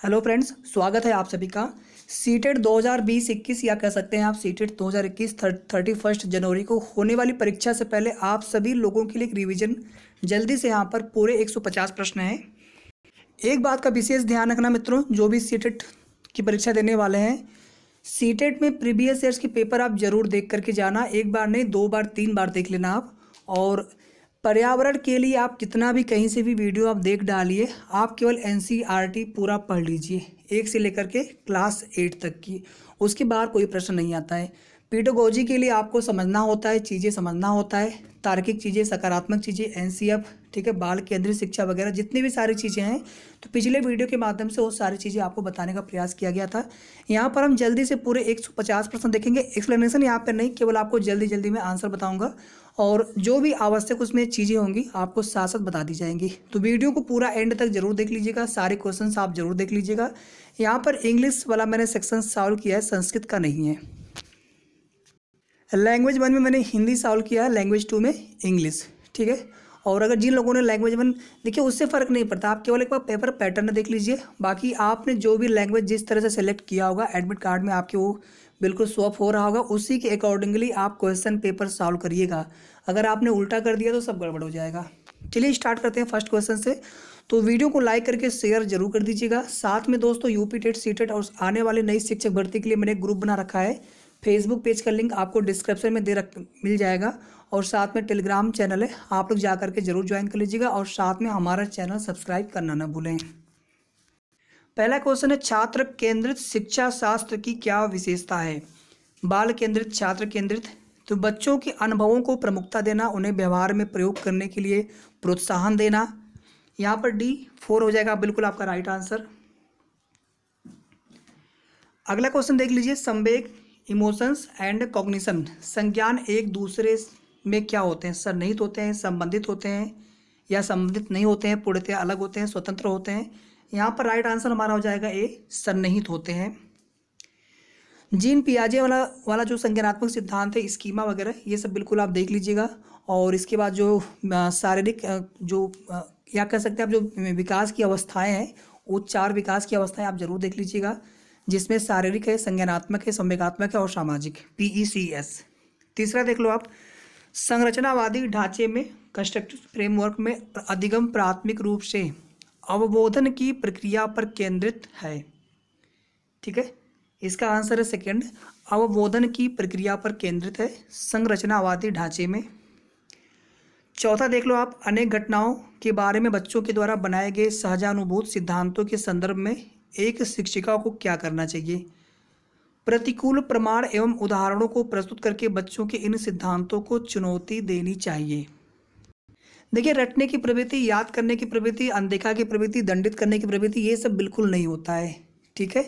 Hello friends, स्वागत है आप सभी का। सीटेट 2020-21 या कह सकते हैं आप सीटेट 2021 31 जनवरी को होने वाली परीक्षा से पहले आप सभी लोगों के लिए एक रिवीजन जल्दी से यहाँ पर पूरे 150 प्रश्न हैं। एक बात का विशेष ध्यान रखना मित्रों, जो भी सीटेट की परीक्षा देने वाले हैं, सीटेट में प्रीवियस ईयर्स के पेपर आप जरूर देख करके जाना। एक बार नहीं, 2 बार 3 बार देख लेना आप। और पर्यावरण के लिए आप जितना भी कहीं से भी वीडियो आप देख डालिए, आप केवल एनसीईआरटी पूरा पढ़ लीजिए, 1 से लेकर के क्लास 8 तक की। उसके बाहर कोई प्रश्न नहीं आता है। पेडागोजी के लिए आपको समझना होता है, चीज़ें समझना होता है, तार्किक चीज़ें, सकारात्मक चीज़ें, एनसीएफ, ठीक है, बाल केंद्रित शिक्षा वगैरह जितनी भी सारी चीज़ें हैं, तो पिछले वीडियो के माध्यम से वो सारी चीज़ें आपको बताने का प्रयास किया गया था। यहाँ पर हम जल्दी से पूरे 150 प्रश्न देखेंगे। एक्सप्लेनेशन यहाँ पर नहीं, केवल आपको जल्दी जल्दी में आंसर बताऊँगा और जो भी आवश्यक उसमें चीज़ें होंगी आपको साथ साथ बता दी जाएंगी। तो वीडियो को पूरा एंड तक जरूर देख लीजिएगा, सारे क्वेश्चंस आप जरूर देख लीजिएगा। यहाँ पर इंग्लिश वाला मैंने सेक्शन सॉल्व किया है, संस्कृत का नहीं है। लैंग्वेज 1 में मैंने हिंदी सॉल्व किया है, लैंग्वेज 2 में इंग्लिश, ठीक है। और अगर जिन लोगों ने लैंग्वेज 1, देखिए उससे फ़र्क नहीं पड़ता, आप केवल एक बार पेपर पैटर्न देख लीजिए। बाकी आपने जो भी लैंग्वेज जिस तरह से सेलेक्ट किया होगा एडमिट कार्ड में आपके वो बिल्कुल स्वैप हो रहा होगा, उसी के अकॉर्डिंगली आप क्वेश्चन पेपर सॉल्व करिएगा। अगर आपने उल्टा कर दिया तो सब गड़बड़ हो जाएगा। चलिए स्टार्ट करते हैं फर्स्ट क्वेश्चन से। तो वीडियो को लाइक करके शेयर जरूर कर दीजिएगा। साथ में दोस्तों यूपी टेट, सीटेट और आने वाले नई शिक्षक भर्ती के लिए मैंने एक ग्रुप बना रखा है। फेसबुक पेज का लिंक आपको डिस्क्रिप्शन में मिल जाएगा और साथ में टेलीग्राम चैनल है, आप लोग जा करके जरूर ज्वाइन कर लीजिएगा और साथ में हमारा चैनल सब्सक्राइब करना ना भूलें। पहला क्वेश्चन है, छात्र केंद्रित शिक्षा शास्त्र की क्या विशेषता है? बाल केंद्रित, छात्र केंद्रित। तो बच्चों के अनुभवों को प्रमुखता देना, उन्हें व्यवहार में प्रयोग करने के लिए प्रोत्साहन देना। यहाँ पर D4 हो जाएगा बिल्कुल आपका राइट आंसर। अगला क्वेश्चन देख लीजिए, संवेग, इमोशंस एंड कॉग्निशन, संज्ञान एक दूसरे में क्या होते हैं? सन्निहित होते हैं, संबंधित होते हैं या संबंधित नहीं होते हैं, पूर्णतः अलग होते हैं, स्वतंत्र होते हैं? यहाँ पर राइट आंसर हमारा हो जाएगा ए, सन्निहित होते हैं। जीन पियाजे वाला जो संज्ञानात्मक सिद्धांत है, स्कीमा वगैरह, ये सब बिल्कुल आप देख लीजिएगा। और इसके बाद जो शारीरिक जो या कह सकते हैं आप जो विकास की अवस्थाएं हैं, वो 4 विकास की अवस्थाएं आप जरूर देख लीजिएगा, जिसमें शारीरिक है, संज्ञानात्मक है, संवेगात्मक है और सामाजिक, PECS। तीसरा देख लो आप, संरचनावादी ढांचे में, कंस्ट्रक्टिव फ्रेमवर्क में अधिगम प्राथमिक रूप से अवबोधन की प्रक्रिया पर केंद्रित है, ठीक है। इसका आंसर है सेकंड, अवबोधन की प्रक्रिया पर केंद्रित है संरचनावादी ढांचे में। चौथा देख लो आप, अनेक घटनाओं के बारे में बच्चों के द्वारा बनाए गए सहजानुभूत सिद्धांतों के संदर्भ में एक शिक्षिका को क्या करना चाहिए? प्रतिकूल प्रमाण एवं उदाहरणों को प्रस्तुत करके बच्चों के इन सिद्धांतों को चुनौती देनी चाहिए। देखिए, रटने की प्रवृत्ति, याद करने की प्रवृत्ति, अनदेखा की प्रवृत्ति, दंडित करने की प्रवृत्ति, ये सब बिल्कुल नहीं होता है, ठीक है।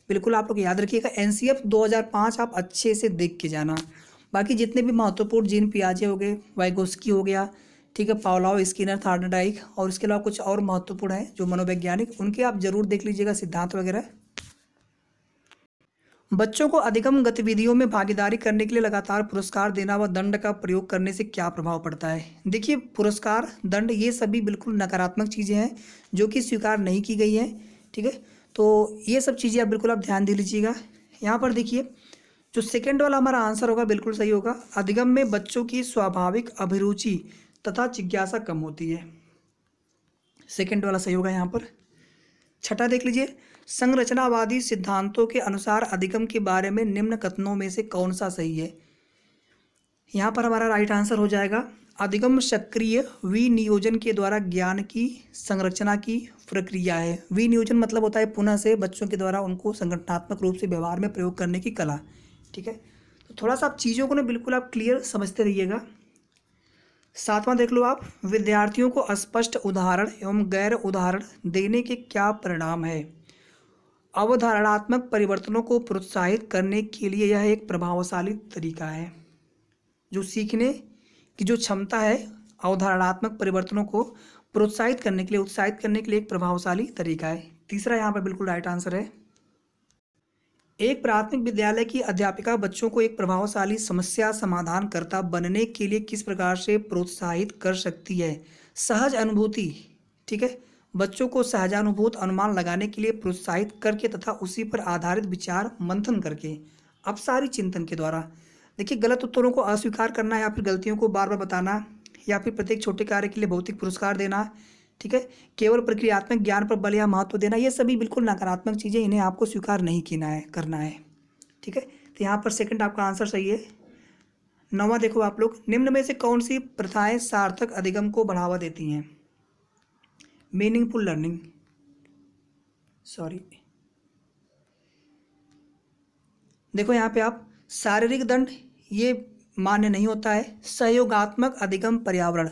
बिल्कुल आप लोग याद रखिएगा। NCF 2005 आप अच्छे से देख के जाना। बाकी जितने भी महत्वपूर्ण, जीन पियाजे हो गए, वाइगोस्की हो गया, ठीक है, पावलोव, स्किनर, थार्डनडाइक, और इसके अलावा कुछ और महत्वपूर्ण हैं जो मनोवैज्ञानिक, उनके आप जरूर देख लीजिएगा सिद्धांत वगैरह। बच्चों को अधिगम गतिविधियों में भागीदारी करने के लिए लगातार पुरस्कार देना व दंड का प्रयोग करने से क्या प्रभाव पड़ता है? देखिए, पुरस्कार, दंड, ये सभी बिल्कुल नकारात्मक चीज़ें हैं जो कि स्वीकार नहीं की गई हैं, ठीक है। तो ये सब चीज़ें आप बिल्कुल आप ध्यान दे लीजिएगा। यहाँ पर देखिए, जो सेकंड वाला हमारा आंसर होगा बिल्कुल सही होगा। अधिगम में बच्चों की स्वाभाविक अभिरुचि तथा जिज्ञासा कम होती है, सेकंड वाला सही होगा यहाँ पर। छठा देख लीजिए, संरचनावादी सिद्धांतों के अनुसार अधिगम के बारे में निम्न कथनों में से कौन सा सही है? यहाँ पर हमारा राइट आंसर हो जाएगा, अधिगम सक्रिय विनियोजन के द्वारा ज्ञान की संरचना की प्रक्रिया है। विनियोजन मतलब होता है पुनः से बच्चों के द्वारा उनको संगठनात्मक रूप से व्यवहार में प्रयोग करने की कला, ठीक है। तो थोड़ा सा आप चीज़ों को ना बिल्कुल आप क्लियर समझते रहिएगा। 7वां देख लो आप, विद्यार्थियों को स्पष्ट उदाहरण एवं गैर उदाहरण देने के क्या परिणाम है? अवधारणात्मक परिवर्तनों को प्रोत्साहित करने के लिए यह एक प्रभावशाली तरीका है। जो सीखने की जो क्षमता है, अवधारणात्मक परिवर्तनों को प्रोत्साहित करने के लिए, उत्साहित करने के लिए एक प्रभावशाली तरीका है। तीसरा यहाँ पर बिल्कुल राइट आंसर है। एक प्राथमिक विद्यालय की अध्यापिका बच्चों को एक प्रभावशाली समस्या समाधानकर्ता बनने के लिए किस प्रकार से प्रोत्साहित कर सकती है? सहज अनुभूति, ठीक है, बच्चों को सहजानुभूत अनुमान लगाने के लिए प्रोत्साहित करके तथा उसी पर आधारित विचार मंथन करके अपसारी चिंतन के द्वारा। देखिए, गलत उत्तरों को अस्वीकार करना या फिर गलतियों को बार बार बताना या फिर प्रत्येक छोटे कार्य के लिए भौतिक पुरस्कार देना, ठीक है, केवल प्रक्रियात्मक ज्ञान पर बल या महत्व देना, ये सभी बिल्कुल नकारात्मक चीज़ें, इन्हें आपको स्वीकार नहीं करना है। ठीक है, तो यहाँ पर सेकंड आपका आंसर सही है। 9वां देखो आप लोग, निम्न में से कौन सी प्रथाएं सार्थक अधिगम को बढ़ावा देती हैं? मीनिंगफुल लर्निंग, सॉरी, देखो यहाँ पे आप शारीरिक दंड ये मान्य नहीं होता है। सहयोगात्मक अधिगम पर्यावरण,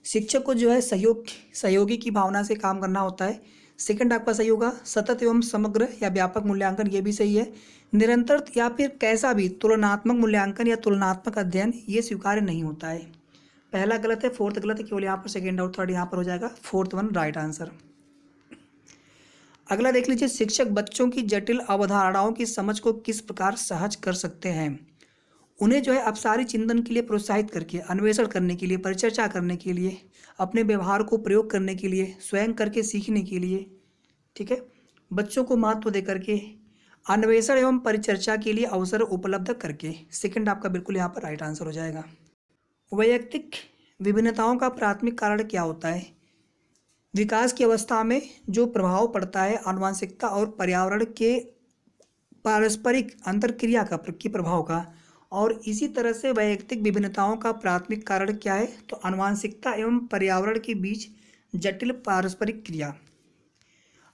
शिक्षक को जो है सहयोगी की भावना से काम करना होता है। सेकंड आपका सही होगा। सतत एवं समग्र या व्यापक मूल्यांकन, ये भी सही है। निरंतर या फिर कैसा भी तुलनात्मक मूल्यांकन या तुलनात्मक अध्ययन ये स्वीकार्य नहीं होता है। पहला गलत है, फोर्थ गलत है, केवल यहाँ पर सेकेंड और थर्ड यहाँ पर हो जाएगा, फोर्थ वन राइट आंसर। अगला देख लीजिए, शिक्षक बच्चों की जटिल अवधारणाओं की समझ को किस प्रकार सहज कर सकते हैं? उन्हें जो है अपसारी चिंतन के लिए प्रोत्साहित करके, अन्वेषण करने के लिए, परिचर्चा करने के लिए, अपने व्यवहार को प्रयोग करने के लिए, स्वयं करके सीखने के लिए, ठीक है, बच्चों को महत्व दे करके, अन्वेषण एवं परिचर्चा के लिए अवसर उपलब्ध करके। सेकंड आपका बिल्कुल यहाँ पर राइट आंसर हो जाएगा। वैयक्तिक विभिन्नताओं का प्राथमिक कारण क्या होता है? विकास की अवस्था में जो प्रभाव पड़ता है आनुवंशिकता और पर्यावरण के पारस्परिक अंतरक्रिया की प्रभाव का, और इसी तरह से वैयक्तिक विभिन्नताओं का प्राथमिक कारण क्या है? तो आनुवंशिकता एवं पर्यावरण के बीच जटिल पारस्परिक क्रिया।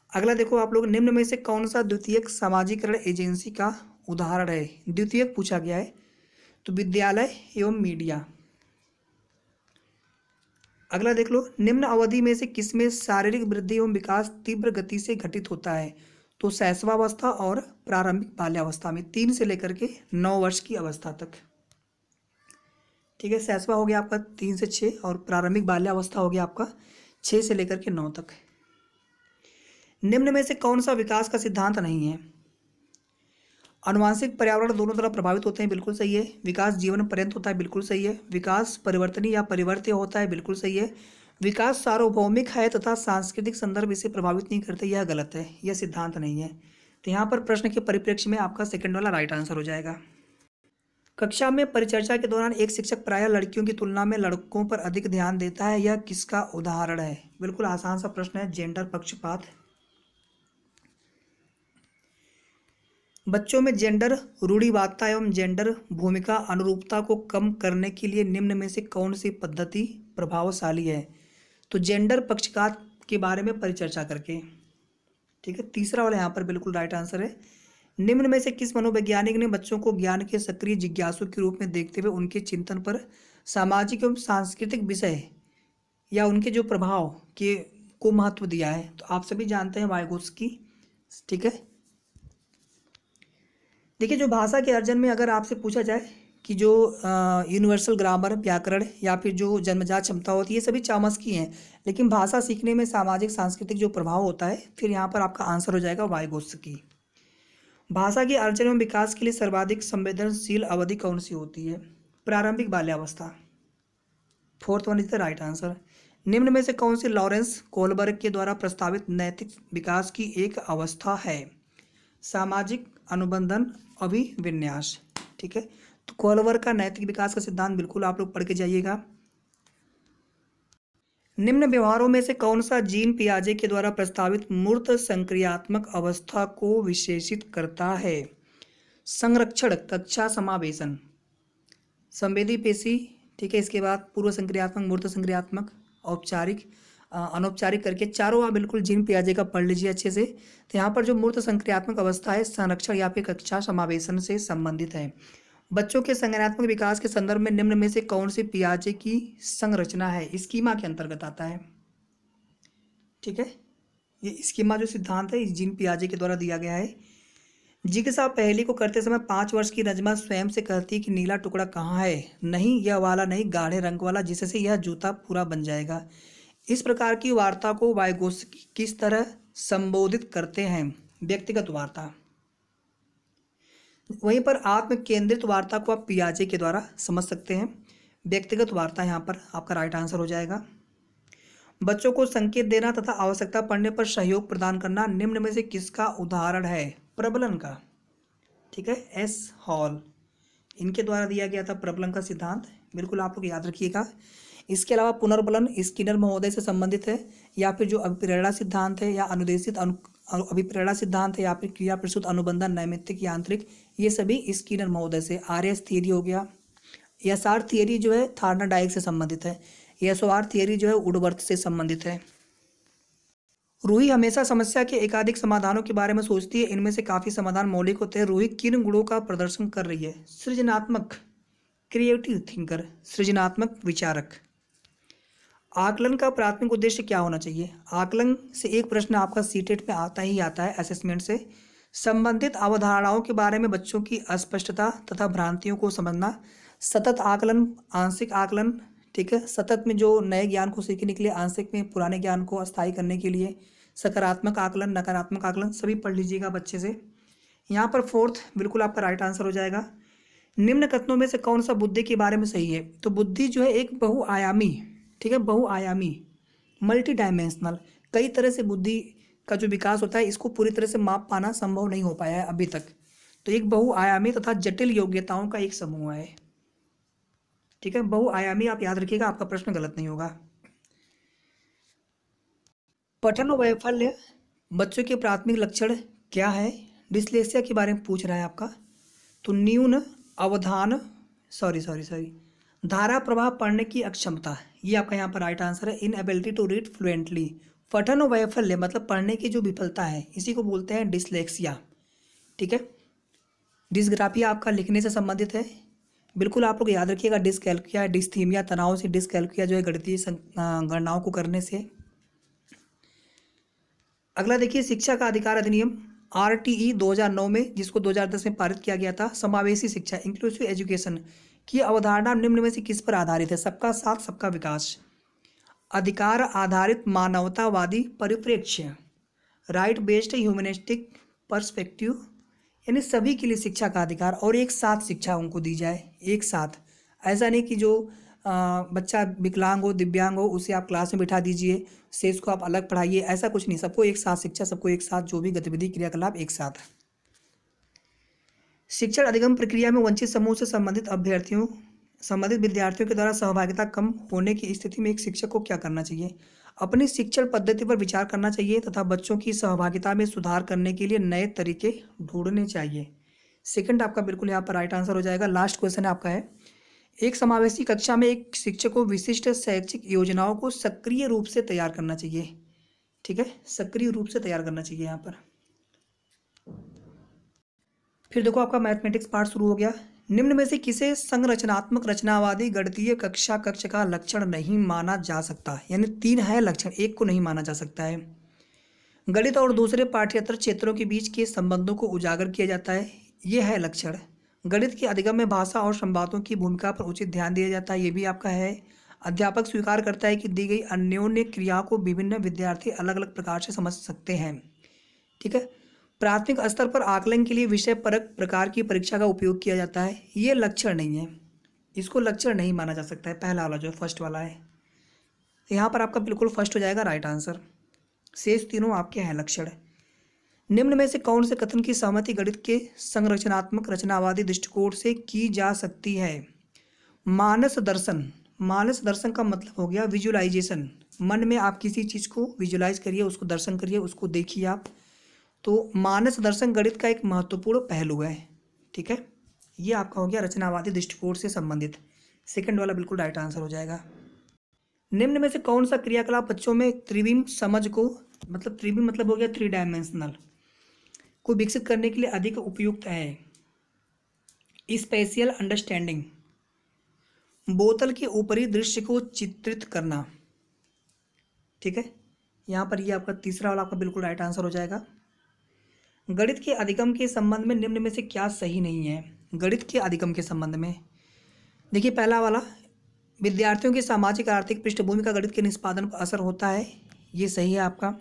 अगला देखो आप लोग, निम्न में से कौन सा द्वितीयक सामाजिकरण एजेंसी का उदाहरण है? द्वितीयक पूछा गया है, तो विद्यालय एवं मीडिया। अगला देख लो, निम्न अवधि में से किसमें शारीरिक वृद्धि एवं विकास तीव्र गति से घटित होता है? तो शैशवावस्था और प्रारंभिक बाल्यावस्था में, 3 से लेकर के 9 वर्ष की अवस्था तक। ठीक है, शैशवा हो गया आपका 3 से 6 और प्रारंभिक बाल्यावस्था हो गया आपका 6 से लेकर के 9 तक। निम्न में से कौन सा विकास का सिद्धांत नहीं है? आनुवंशिक पर्यावरण दोनों तरफ प्रभावित होते हैं, बिल्कुल सही है। विकास जीवन पर्यंत होता है, बिल्कुल सही है। विकास परिवर्तनीय या परिवर्त्य होता है, बिल्कुल सही है। विकास सार्वभौमिक है तथा सांस्कृतिक संदर्भ इसे प्रभावित नहीं करते, यह गलत है, यह सिद्धांत नहीं है। तो यहाँ पर प्रश्न के परिप्रेक्ष्य में आपका सेकंड वाला राइट आंसर हो जाएगा। कक्षा में परिचर्चा के दौरान एक शिक्षक प्रायः लड़कियों की तुलना में लड़कों पर अधिक ध्यान देता है, यह किसका उदाहरण है? बिल्कुल आसान सा प्रश्न है, जेंडर पक्षपात। बच्चों में जेंडर रूढ़िवादिता एवं जेंडर भूमिका अनुरूपता को कम करने के लिए निम्न में से कौन सी पद्धति प्रभावशाली है? तो जेंडर पक्षपात के बारे में परिचर्चा करके। ठीक है, तीसरा वाला यहाँ पर बिल्कुल राइट आंसर है। निम्न में से किस मनोवैज्ञानिक ने बच्चों को ज्ञान के सक्रिय जिज्ञासु के रूप में देखते हुए उनके चिंतन पर सामाजिक एवं सांस्कृतिक विषय या उनके जो प्रभाव के को महत्व दिया है? तो आप सभी जानते हैं वाइगोत्स्की। ठीक है, देखिए, जो भाषा के अर्जन में अगर आपसे पूछा जाए कि जो यूनिवर्सल ग्रामर, व्याकरण या फिर जो जन्मजात क्षमता होती है, ये सभी चॉम्स्की हैं, लेकिन भाषा सीखने में सामाजिक सांस्कृतिक जो प्रभाव होता है, फिर यहाँ पर आपका आंसर हो जाएगा वाइगोत्स्की। भाषा के अर्जन एवं विकास के लिए सर्वाधिक संवेदनशील अवधि कौन सी होती है? प्रारंभिक बाल्यावस्था, fourth one is the right answer. निम्न में से कौन सी लॉरेंस कोलबर्ग के द्वारा प्रस्तावित नैतिक विकास की एक अवस्था है? सामाजिक अनुबंधन अभिविन्यास। ठीक है, तो कोलबर्ग का नैतिक विकास का सिद्धांत बिल्कुल आप लोग पढ़ के जाइएगा। निम्न व्यवहारों में से कौन सा जीन पियाजे के द्वारा प्रस्तावित मूर्त संक्रियात्मक अवस्था को विशेषित करता है? संरक्षण, कक्षा समावेशन, संवेदी पेशी। ठीक है, इसके बाद पूर्व संक्रियात्मक, मूर्त संक्रियात्मक, औपचारिक, अनौपचारिक करके चारों आप बिल्कुल जीन पियाजे का पढ़ लीजिए अच्छे से। तो यहाँ पर जो मूर्त संक्रियात्मक अवस्था है, संरक्षण या फिर कक्षा समावेशन से संबंधित है। बच्चों के संज्ञानात्मक विकास के संदर्भ में निम्न में से कौन सी पियाजे की संरचना है? स्कीमा के अंतर्गत आता है। ठीक है, ये स्कीमा जो सिद्धांत है इस जीन पियाजे के द्वारा दिया गया है। जिज्ञासा पहेली को करते समय 5 वर्ष की नजमा स्वयं से कहती है कि नीला टुकड़ा कहाँ है? नहीं, यह वाला नहीं, गाढ़े रंग वाला, जिससे यह जूता पूरा बन जाएगा। इस प्रकार की वार्ता को वाइगोत्स्की किस तरह संबोधित करते हैं? व्यक्तिगत वार्ता। वहीं पर आत्म केंद्रित वार्ता को आप पियाजे के द्वारा समझ सकते हैं। व्यक्तिगत वार्ता यहाँ पर आपका राइट आंसर हो जाएगा। बच्चों को संकेत देना तथा आवश्यकता पड़ने पर सहयोग प्रदान करना निम्न में से किसका उदाहरण है? प्रबलन का। ठीक है, एस हॉल इनके द्वारा दिया गया था प्रबलन का सिद्धांत, बिल्कुल आप लोग याद रखिएगा। इसके अलावा पुनर्बलन स्किनर महोदय से संबंधित है, या फिर जो अभिप्रेरणा सिद्धांत है या अनुदेशित अभिप्रेरणा सिद्धांत है, या फिर क्रिया प्रसूत अनुबंधन नैमित्तिक यांत्रिक, ये सभी स्किनर महोदय से। आरएस थियरी हो गया। एसआर थियरी जो है थार्नडाइक से संबंधित है। एसओआर थियरी जो है वुडवर्थ से संबंधित है। रूही हमेशा समस्या के एकाधिक समाधानों के बारे में सोचती है, इनमें से काफ़ी समाधान मौलिक होते हैं। रूही किन गुणों का प्रदर्शन कर रही है? सृजनात्मक, क्रिएटिव थिंकर, सृजनात्मक विचारक। आकलन का प्राथमिक उद्देश्य क्या होना चाहिए? आकलन से एक प्रश्न आपका सीटेट में आता ही आता है असेसमेंट से। संबंधित अवधारणाओं के बारे में बच्चों की अस्पष्टता तथा भ्रांतियों को समझना। सतत आकलन, आंशिक आकलन, ठीक है, सतत में जो नए ज्ञान को सीखने के लिए, आंशिक में पुराने ज्ञान को अस्थायी करने के लिए। सकारात्मक आकलन, नकारात्मक आकलन, सभी पढ़ लीजिएगा बच्चे से। यहाँ पर फोर्थ बिल्कुल आपका राइट आंसर हो जाएगा। निम्न कथनों में से कौन सा बुद्धि के बारे में सही है? तो बुद्धि जो है एक बहुआयामी, ठीक है, बहुआयामी, मल्टी डायमेंशनल, कई तरह से बुद्धि का जो विकास होता है, इसको पूरी तरह से माप पाना संभव नहीं हो पाया है अभी तक। तो एक बहुआयामी तथा जटिल योग्यताओं का एक समूह है। ठीक है, बहुआयामी आप याद रखिएगा, आपका प्रश्न गलत नहीं होगा। पठन वैफल्य बच्चों के प्राथमिक लक्षण क्या है? डिस्लेक्सिया के बारे में पूछ रहा है आपका। तो न्यून अवधान, सॉरी धारा प्रवाह पढ़ने की अक्षमता, ये आपका यहाँ पर राइट आंसर है। Inability to read fluently. पठन वैफल्य मतलब पढ़ने की जो विफलता है, इसी को बोलते हैं डिस्लेक्सिया। ठीक है, डिस्ग्राफिया आपका लिखने से संबंधित है, बिल्कुल आप लोग याद रखिएगा। डिस्कैल्कुलिया, डिस्थीमिया तनाव से, डिस्कैल्कुलिया जो है गणितीय गणनाओं को करने से। अगला देखिए, शिक्षा का अधिकार अधिनियम आरटीई 2009 में, जिसको 2010 में पारित किया गया था, समावेशी शिक्षा, इंक्लूसिव एजुकेशन की अवधारणा निम्न में से किस पर आधारित है? सबका साथ सबका विकास, अधिकार आधारित मानवतावादी परिप्रेक्ष्य, राइट बेस्ड ह्यूमनिस्टिक पर्सपेक्टिव, यानी सभी के लिए शिक्षा का अधिकार और एक साथ शिक्षा उनको दी जाए, एक साथ। ऐसा नहीं कि जो बच्चा विकलांग हो, दिव्यांग हो, उसे आप क्लास में बिठा दीजिए, शेष को आप अलग पढ़ाइए, ऐसा कुछ नहीं। सबको एक साथ शिक्षा, सबको एक साथ जो भी गतिविधि क्रियाकलाप एक साथ। शिक्षण अधिगम प्रक्रिया में वंचित समूह से संबंधित विद्यार्थियों के द्वारा सहभागिता कम होने की स्थिति में एक शिक्षक को क्या करना चाहिए? अपनी शिक्षण पद्धति पर विचार करना चाहिए तथा बच्चों की सहभागिता में सुधार करने के लिए नए तरीके ढूंढने चाहिए। सेकंड आपका बिल्कुल यहाँ पर राइट आंसर हो जाएगा। लास्ट क्वेश्चन आपका है, एक समावेशी कक्षा में एक शिक्षक को विशिष्ट शैक्षिक योजनाओं को सक्रिय रूप से तैयार करना चाहिए। ठीक है, सक्रिय रूप से तैयार करना चाहिए यहाँ पर। फिर देखो आपका मैथमेटिक्स पार्ट शुरू हो गया। निम्न में से किसे संरचनात्मक रचनावादी गणितीय कक्ष का लक्षण नहीं माना जा सकता? यानी 3 है लक्षण, एक को नहीं माना जा सकता है। गणित और दूसरे पाठ्येतर क्षेत्रों के बीच के संबंधों को उजागर किया जाता है, ये है लक्षण। गणित के अधिगम में भाषा और संवादों की भूमिका पर उचित ध्यान दिया जाता है, ये भी आपका है। अध्यापक स्वीकार करता है कि दी गई अन्योन्य क्रिया को विभिन्न विद्यार्थी अलग अलग प्रकार से समझ सकते हैं। ठीक है, प्राथमिक स्तर पर आकलन के लिए विषय परक प्रकार की परीक्षा का उपयोग किया जाता है, ये लक्षण नहीं है, इसको लक्षण नहीं माना जा सकता है। पहला वाला जो फर्स्ट वाला है, यहाँ पर आपका बिल्कुल फर्स्ट हो जाएगा राइट आंसर। शेष तीनों आपके हैं लक्षण। निम्न में से कौन से कथन की सहमति गणित के संरचनात्मक रचनावादी दृष्टिकोण से की जा सकती है? मानस दर्शन, मानस दर्शन का मतलब हो गया विजुअलाइजेशन। मन में आप किसी चीज़ को विजुअलाइज करिए, उसको दर्शन करिए, उसको देखिए आप। तो मानस दर्शन गणित का एक महत्वपूर्ण पहलू है। ठीक है, ये आपका हो गया रचनावादी दृष्टिकोण से संबंधित। सेकंड वाला बिल्कुल राइट आंसर हो जाएगा। निम्न में से कौन सा क्रियाकलाप बच्चों में त्रिविम समझ को, मतलब त्रिविम मतलब हो गया 3 डायमेंशनल, को विकसित करने के लिए अधिक उपयुक्त है? स्पेशियल अंडरस्टैंडिंग, बोतल के ऊपरी दृश्य को चित्रित करना। ठीक है, यहाँ पर ये आपका तीसरा वाला आपका बिल्कुल राइट आंसर हो जाएगा। गणित के अधिगम के संबंध में निम्न में से क्या सही नहीं है? गणित के अधिगम के संबंध में देखिए, पहला वाला विद्यार्थियों की सामाजिक आर्थिक पृष्ठभूमि का गणित के निष्पादन पर असर होता है, ये सही है आपका।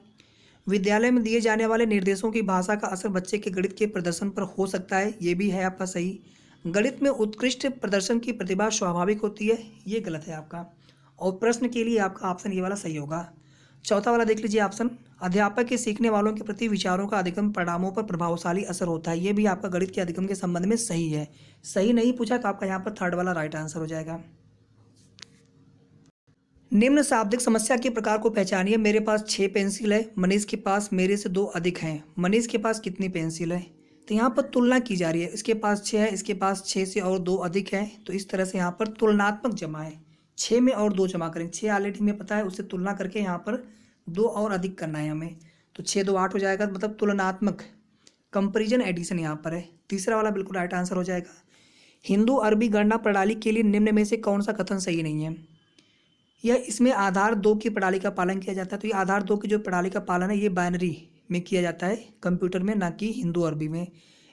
विद्यालय में दिए जाने वाले निर्देशों की भाषा का असर बच्चे के गणित के प्रदर्शन पर हो सकता है, ये भी है आपका सही। गणित में उत्कृष्ट प्रदर्शन की प्रतिभा स्वाभाविक होती है, ये गलत है आपका। और प्रश्न के लिए आपका ऑप्शन ये वाला सही होगा। चौथा वाला देख लीजिए ऑप्शन, अध्यापक के सीखने वालों के प्रति विचारों का अधिगम परिणामों पर प्रभावशाली असर होता है। ये भी आपका गणित के अधिगम के संबंध में सही है। सही नहीं पूछा तो आपका यहाँ पर थर्ड वाला राइट आंसर हो जाएगा। निम्न शाब्दिक समस्या के प्रकार को पहचानिए। मेरे पास 6 पेंसिल है, मनीष के पास मेरे से 2 अधिक हैं। मनीष के पास कितनी पेंसिल है? तो यहाँ पर तुलना की जा रही है। इसके पास 6 है, इसके पास 6 से और 2 अधिक है, तो इस तरह से यहाँ पर तुलनात्मक जमा है। 6 में और 2 जमा करें, 6 ऑलरेडी हमें पता है, उससे तुलना करके यहाँ पर 2 और अधिक करना है हमें, तो 6 2 8 हो जाएगा, मतलब तुलनात्मक कंपेरिजन एडिशन यहाँ पर है। तीसरा वाला बिल्कुल राइट आंसर हो जाएगा। हिंदू अरबी गणना प्रणाली के लिए निम्न में से कौन सा कथन सही नहीं है? यह इसमें आधार 2 की प्रणाली का पालन किया जाता है। तो ये आधार 2 की जो प्रणाली का पालन है ये बाइनरी में किया जाता है कंप्यूटर में, ना कि हिंदू अरबी में।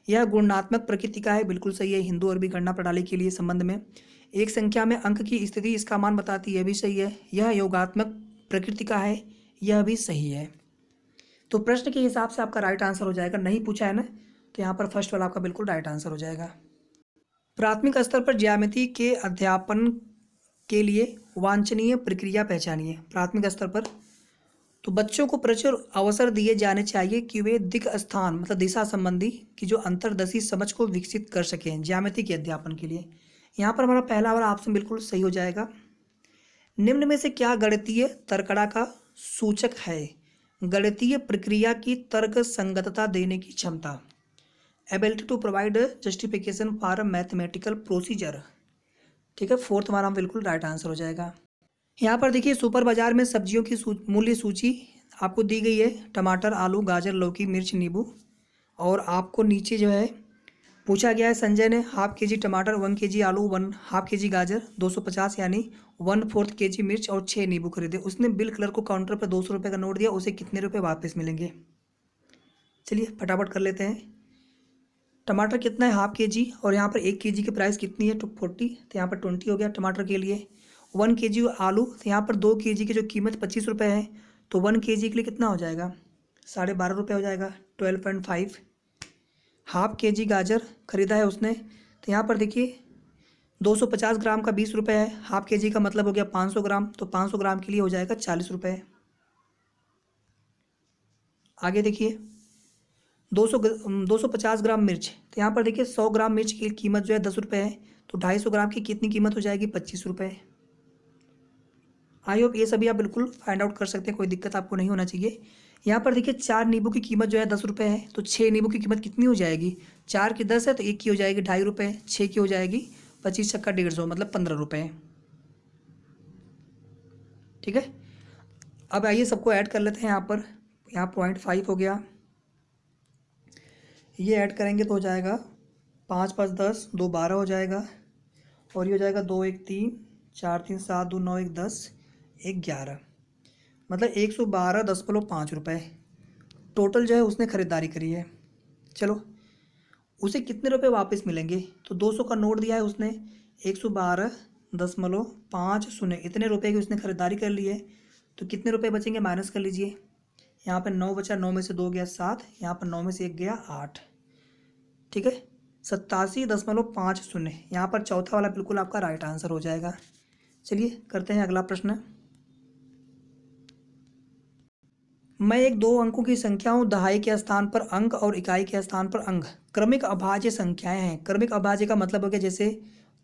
यह गुणात्मक प्रकृति का है, बिल्कुल सही है। हिंदू अरबी गणना प्रणाली के लिए संबंध में एक संख्या में अंक की स्थिति इसका मान बताती है, यह भी सही है। यह योगात्मक प्रकृति का है, यह भी सही है। तो प्रश्न के हिसाब से आपका राइट आंसर हो जाएगा। नहीं पूछा है ना, तो यहाँ पर फर्स्ट वाला आपका बिल्कुल राइट आंसर हो जाएगा। प्राथमिक स्तर पर ज्यामिति के अध्यापन के लिए वांछनीय प्रक्रिया पहचानिए। प्राथमिक स्तर पर तो बच्चों को प्रचुर अवसर दिए जाने चाहिए कि वे दिक् स्थान मतलब दिशा संबंधी की जो अंतर्दशी समझ को विकसित कर सकें ज्यामिति के अध्यापन के लिए। यहाँ पर हमारा पहला वाला ऑप्शन बिल्कुल सही हो जाएगा। निम्न में से क्या गणितीय तर्कड़ा का सूचक है? गणितीय प्रक्रिया की तर्क संगतता देने की क्षमता, ability to provide justification for mathematical procedure. ठीक है, फोर्थ हमारा बिल्कुल राइट आंसर हो जाएगा। यहाँ पर देखिए सुपर बाजार में सब्जियों की मूल्य सूची आपको दी गई है। टमाटर, आलू, गाजर, लौकी, मिर्च, नींबू, और आपको नीचे जो है पूछा गया है संजय ने हाफ के जी टमाटर, 1 kg आलू, 1 हाफ के जी गाजर, 250 यानी 1/4 kg मिर्च और 6 नींबू खरीदे। उसने बिल क्लर्क को काउंटर पर 200 रुपये का नोट दिया, उसे कितने रुपये वापस मिलेंगे? चलिए फटाफट कर लेते हैं। टमाटर कितना है? हाफ के जी, और यहाँ पर 1 kg की प्राइस कितनी है? 40, तो यहाँ पर 20 हो गया टमाटर के लिए। 1 kg आलू, तो यहाँ पर 2 kg की जो कीमत 25 रुपये है, तो 1 kg के लिए कितना हो जाएगा? 12.5 रुपये हो जाएगा, 12.5। हाफ के जी गाजर खरीदा है उसने, तो यहाँ पर देखिए 250 ग्राम का 20 रुपये है। हाफ के जी का मतलब हो गया 500 ग्राम, तो 500 ग्राम के लिए हो जाएगा 40 रुपये। आगे देखिए 250 ग्राम मिर्च, तो यहाँ पर देखिए 100 ग्राम मिर्च की कीमत जो है 10 रुपये है, तो 250 ग्राम की कितनी कीमत हो जाएगी? 25 रुपये। आई होप ये सभी आप बिल्कुल फाइंड आउट कर सकते हैं, कोई दिक्कत आपको नहीं होना चाहिए। यहाँ पर देखिए 4 नींबू की कीमत जो है 10 रुपये है, तो 6 नींबू की कीमत कितनी हो जाएगी? 4 की 10 है, तो 1 की हो जाएगी 2.5 रुपये, 6 की हो जाएगी 25 छक्का 150, मतलब 15 रुपये। ठीक है, अब आइए सबको ऐड कर लेते हैं। यहाँ पर 0.5 हो गया, ये ऐड करेंगे तो हो जाएगा 5 5 10, 2 12 हो जाएगा, और ये हो जाएगा 2 1 3, 4 3 7, 2 9 1 10, 1 11, मतलब 112.5 रुपये टोटल जो है उसने ख़रीदारी करी है। चलो उसे कितने रुपए वापस मिलेंगे? तो 200 का नोट दिया है उसने, 112.50 इतने रुपए की उसने ख़रीदारी कर ली है, तो कितने रुपए बचेंगे? माइनस कर लीजिए। यहाँ पर 9 बचा, 9 में से 2 गया 7, यहाँ पर 9 में से 1 गया 8। ठीक है, 87.50। यहाँ पर चौथा वाला बिल्कुल आपका राइट आंसर हो जाएगा। चलिए करते हैं अगला प्रश्न। मैं एक 2 अंकों की संख्या हूँ, दहाई के स्थान पर अंक और इकाई के स्थान पर अंक क्रमिक अभाज्य संख्याएं हैं। क्रमिक अभाज्य का मतलब हो गया जैसे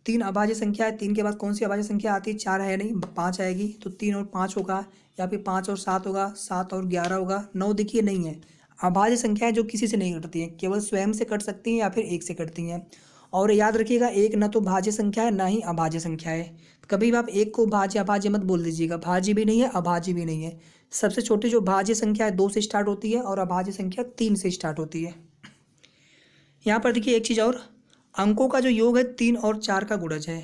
3 अभाज्य संख्या है, 3 के बाद कौन सी अभाज्य संख्या आती है? 4 है नहीं, 5 आएगी, तो 3 और 5 होगा, या फिर 5 और 7 होगा, 7 और 11 होगा। 9 देखिए नहीं है। अभाज्य संख्याएं जो किसी से नहीं कटती हैं, केवल स्वयं से कट सकती हैं या फिर 1 से कटती हैं। और याद रखिएगा, एक न तो भाज्य संख्या है ना ही अभाज्य संख्या है। कभी भी आप एक को भाज्य अभाज्य मत बोल दीजिएगा, भाज्य भी नहीं है अभाज्य भी नहीं है। सबसे छोटी जो भाज्य संख्या है 2 से स्टार्ट होती है, और अभाज्य संख्या 3 से स्टार्ट होती है। यहाँ पर देखिए एक चीज़ और, अंकों का जो योग है 3 और 4 का गुणज है।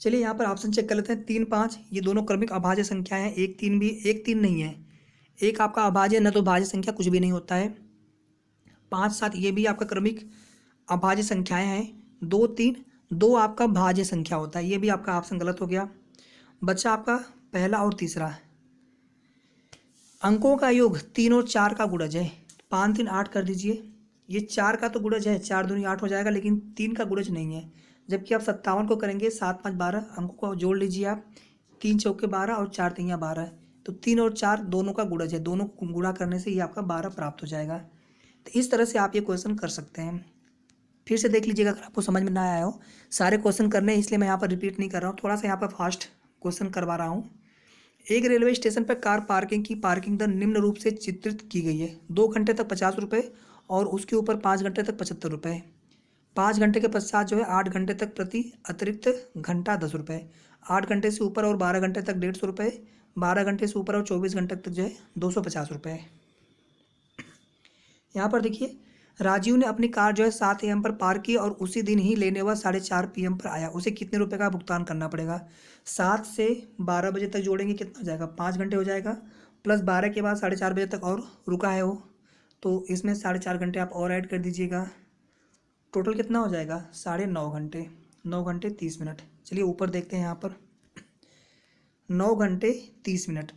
चलिए यहाँ पर ऑप्शन चेक कर लेते हैं। 3 5 ये दोनों क्रमिक अभाज्य संख्याएं हैं। 1 3 भी, 1 3 नहीं है, 1 आपका अभाज्य न तो भाज्य संख्या कुछ भी नहीं होता है। 5 7 ये भी आपका क्रमिक अभाज्य संख्याएं हैं। 2 3 2 आपका भाज्य संख्या होता है, ये भी आपका ऑप्शन गलत हो गया। बच्चा आपका पहला और तीसरा। अंकों का योग 3 और 4 का गुणज है, 5 3 8 कर दीजिए। ये 4 का तो गुणज है, 4 दूनी 8 हो जाएगा, लेकिन 3 का गुणज नहीं है। जबकि आप 57 को करेंगे 7 5 12, अंकों को जोड़ लीजिए आप, 3 चौके 12 और 4 तियाँ 12, तो 3 और 4 दोनों का गुणज है, दोनों को गुणा करने से ये आपका 12 प्राप्त हो जाएगा। तो इस तरह से आप ये क्वेश्चन कर सकते हैं। फिर से देख लीजिएगा अगर आपको समझ में ना आया हो। सारे क्वेश्चन करने हैं इसलिए मैं यहाँ पर रिपीट नहीं कर रहा हूँ, थोड़ा सा यहाँ पर फास्ट क्वेश्चन करवा रहा हूँ। एक रेलवे स्टेशन पर कार पार्किंग की पार्किंग दर निम्न रूप से चित्रित की गई है। 2 घंटे तक 50 रुपये और उसके ऊपर 5 घंटे तक 75 रुपये। 5 घंटे के पश्चात जो है 8 घंटे तक प्रति अतिरिक्त घंटा 10 रुपये। 8 घंटे से ऊपर और 12 घंटे तक 150 रुपये। 12 घंटे से ऊपर और 24 घंटे तक जो है 250 रुपये। यहाँ पर देखिए राजीव ने अपनी कार जो है 7 AM पर पार्क की और उसी दिन ही लेने वह 4:30 PM पर आया। उसे कितने रुपए का भुगतान करना पड़ेगा? 7 से 12 बजे तक जोड़ेंगे कितना हो जाएगा? 5 घंटे हो जाएगा, प्लस 12 के बाद 4:30 बजे तक और रुका है वो, तो इसमें 4.5 घंटे आप और ऐड कर दीजिएगा। टोटल कितना हो जाएगा? 9.5 घंटे। 9 घंटे 30 मिनट। चलिए ऊपर देखते हैं यहाँ पर 9 घंटे 30 मिनट,